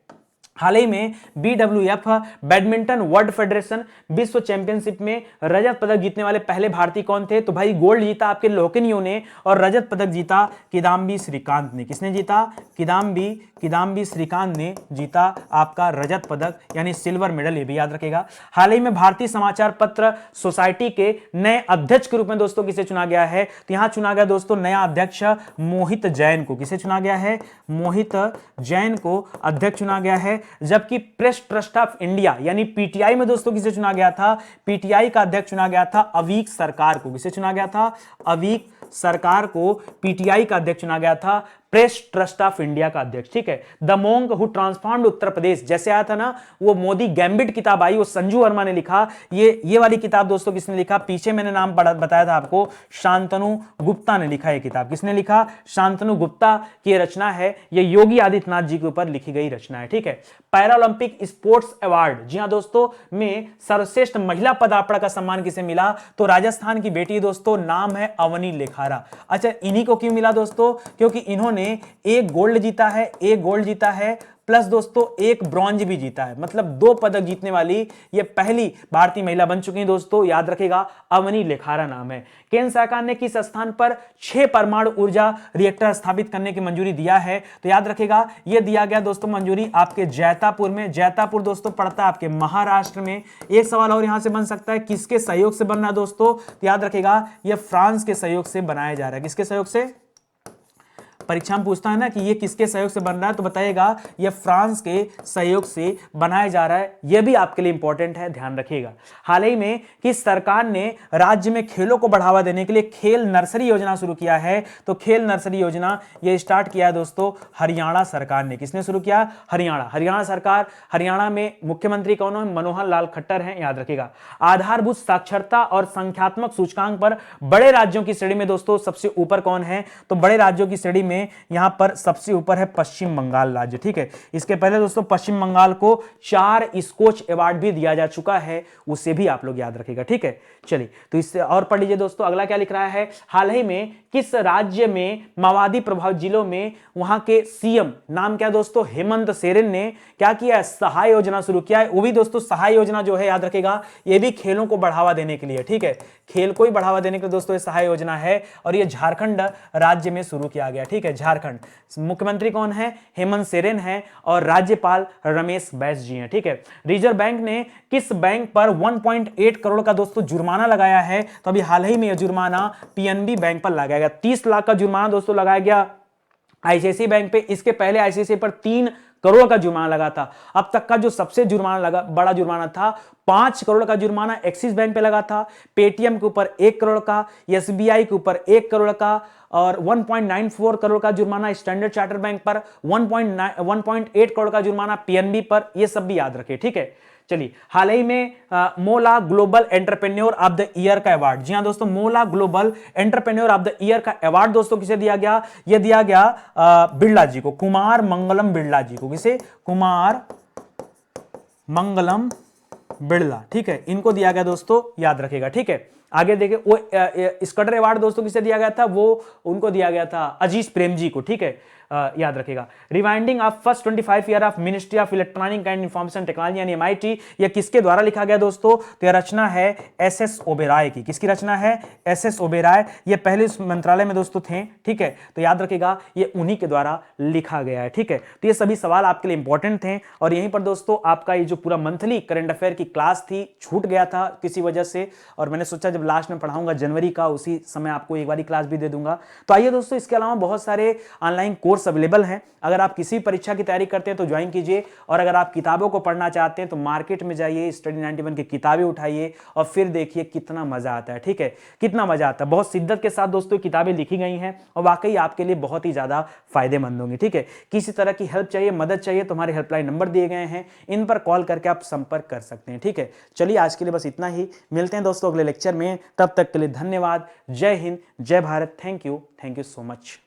हाल ही में BWF बैडमिंटन वर्ल्ड फेडरेशन विश्व चैंपियनशिप में रजत पदक जीतने वाले पहले भारतीय कौन थे, तो भाई गोल्ड जीता आपके लोकेनियो ने, और रजत पदक जीता किदाम्बी श्रीकांत ने। किसने जीता, किदाम्बी श्रीकांत ने जीता आपका रजत पदक, यानी सिल्वर मेडल, ये भी याद रखेगा। हाल ही में भारतीय समाचार पत्र सोसाइटी के नए अध्यक्ष के रूप में दोस्तों किसे चुना गया है, तो यहां चुना गया दोस्तों नया अध्यक्ष मोहित जैन को। किसे चुना गया है, मोहित जैन को अध्यक्ष चुना गया है। जबकि प्रेस ट्रस्ट ऑफ इंडिया यानी पीटीआई में दोस्तों किसे चुना गया था, पीटीआई का अध्यक्ष चुना गया था अवीक सरकार को। किसे चुना गया था, अवीक सरकार को पीटीआई का अध्यक्ष चुना गया था, प्रेस ट्रस्ट ऑफ इंडिया का अध्यक्ष। ठीक है, the monk who transformed Uttar Pradesh, जैसे आया था ना वो मोदी गैम्बिट किताब आई, वो संजू वर्मा ने लिखा। ये वाली किताब दोस्तों किसने लिखा, पीछे मैंने नाम बताया था आपको, शांतनु गुप्ता ने लिखा। ये किताब किसने लिखा, शांतनु गुप्ता की रचना है। ये योगी आदित्यनाथ जी के ऊपर लिखी गई रचना है। ठीक है, पैरालंपिक स्पोर्ट्स अवार्ड, जी हां दोस्तों, में सर्वश्रेष्ठ महिला पदार्पण का सम्मान किसे मिला, तो राजस्थान की बेटी दोस्तों, नाम है अवनी लेखारा। अच्छा, इन्हीं को क्यों मिला दोस्तों, क्योंकि इन्होंने एक गोल्ड जीता है, प्लस दोस्तों एक ब्रॉन्ज भी जीता है। मतलब 2 पदक जीतने वाली ये पहली भारतीय महिला बन चुकी है दोस्तों, याद रखेगा, अवनी लेखारा नाम है। केंद्र सरकार ने किस स्थान पर 6 परमाणु ऊर्जा रिएक्टर स्थापित करने की मंजूरी दिया है, तो याद रखेगा यह दिया गया दोस्तों मंजूरी आपके जैतापुर में। जैतापुर दोस्तों पड़ता है आपके महाराष्ट्र में। एक सवाल और यहां से बन सकता है, किसके सहयोग से बन रहा है दोस्तों, तो याद रखेगा यह फ्रांस के सहयोग से बनाया जा रहा है। किसके सहयोग से, परीक्षा में पूछता है ना कि ये किसके सहयोग से बन रहा है, तो बताइएगा ये फ्रांस के सहयोग से बनाया जा रहा है। ये भी आपके लिए इंपॉर्टेंट है, ध्यान रखिएगा। हाल ही में कि सरकार ने राज्य में खेलों को बढ़ावा देने के लिए खेल नर्सरी योजना शुरू किया है, तो खेल नर्सरी योजना ये स्टार्ट किया है दोस्तों हरियाणा सरकार ने। किसने शुरू किया, हरियाणा सरकार। हरियाणा में मुख्यमंत्री कौन है, मनोहर लाल खट्टर हैं, याद रखिएगा। आधारभूत साक्षरता और संख्यात्मक सूचकांक पर बड़े राज्यों की श्रेणी में दोस्तों सबसे ऊपर कौन है, तो बड़े राज्यों की श्रेणी में यहां पर सबसे ऊपर है पश्चिम बंगाल राज्य। ठीक है, इसके पहले दोस्तों पश्चिम बंगाल को 4 स्कोच अवार्ड भी दिया जा चुका है, उसे भी आप लोग याद रखिएगा। ठीक है, चलिए तो इससे और पढ़ लीजिए दोस्तों। अगला क्या लिख रहा है, हाल ही में किस राज्य में माओवादी प्रभावित जिलों में वहां के सीएम, नाम क्या दोस्तों, हेमंत सोरेन ने क्या किया है, सहाय योजना शुरू किया है। वो भी दोस्तों सहाय योजना जो है याद रखेगा, ये भी खेलों को बढ़ावा देने के लिए। ठीक है, खेल को ही बढ़ावा देने के लिए दोस्तों ये सहाय योजना है, और ये झारखंड राज्य में शुरू किया गया। ठीक है, झारखंड। मुख्यमंत्री कौन है, हेमंत सोरेन है, और राज्यपाल रमेश बैस जी हैं। ठीक है, रिजर्व बैंक ने किस बैंक पर 1.8 करोड़ का दोस्तों जुर्माना लगाया है, तो अभी हाल ही में यह जुर्माना पीएनबी बैंक पर लगाया गया। 30 लाख का जुर्माना दोस्तों लगाया गया आईसीआईसीआई बैंक पे। इसके पहले आईसीआईसीआई पर 3 करोड़ का जुर्माना लगा था। अब तक का जो सबसे बड़ा जुर्माना था 5 करोड़ का जुर्माना एक्सिस बैंक पे लगा था, पेटीएम के ऊपर 1 करोड़ का, एसबीआई के ऊपर 1 करोड़ का, और 1.94 करोड़ का जुर्माना स्टैंडर्ड चार्टर्ड बैंक पर, 1.8 करोड़ का जुर्माना पीएनबी पर। ये सब भी याद रखें। ठीक है, चलिए हाल ही में मोला global entrepreneur of the year का अवार्ड, जी हां दोस्तों, मोला global entrepreneur of the year का अवार्ड दोस्तों किसे दिया गया, यह दिया गया बिरला जी को, कुमार मंगलम बिरला जी को। किसे, कुमार मंगलम बिरला। ठीक है, इनको दिया गया दोस्तों, याद रखेगा। ठीक है, आगे देखिए वो स्कटर अवार्ड दोस्तों किसे दिया गया था, वो उनको दिया गया था अजीज प्रेम जी को, ठीक है, याद रखेगा। Rewinding of first 25 year of ministry of electronic and information technology यानी MIT, ये किसके द्वारा लिखा गया दोस्तों, तो यह रचना है SS ओबेरॉय की। किसकी रचना है, SS ओबेरॉय, ये पहले इस मंत्रालय में दोस्तों थे, ठीक है, तो याद रखेगा ये उन्हीं के द्वारा लिखा गया है, ठीक है। तो ये सभी सवाल आपके लिए इंपॉर्टेंट थे और यहीं पर दोस्तों आपका ये जो पूरा मंथली करंट अफेयर की क्लास थी छूट गया था किसी वजह से, और मैंने सोचा जब लास्ट में पढ़ाऊंगा जनवरी का उसी समय आपको एक बारी क्लास भी दे दूंगा। तो आइए दोस्तों, इसके अलावा बहुत सारे ऑनलाइन कोर्स अवेलेबल हैं, अगर आप किसी परीक्षा की तैयारी करते हैं तो ज्वाइन कीजिए, और अगर आप किताबों को पढ़ना चाहते हैं तो मार्केट में जाइए, स्टडी 91 की किताबें उठाइए और फिर देखिए कितना मजा आता है, ठीक है, कितना मजा आता है। बहुत शिद्दत के साथ दोस्तों किताबें लिखी गई हैं और वाकई आपके लिए बहुत ही ज्यादा फायदेमंद होंगी, ठीक है। किसी तरह की हेल्प चाहिए, मदद चाहिए तो हमारे हेल्पलाइन नंबर दिए गए हैं, इन पर कॉल करके आप संपर्क कर सकते हैं, ठीक है। चलिए आज के लिए बस इतना ही, मिलते हैं दोस्तों अगले लेक्चर में, तब तक के लिए धन्यवाद। जय हिंद, जय Bharat, thank you so much.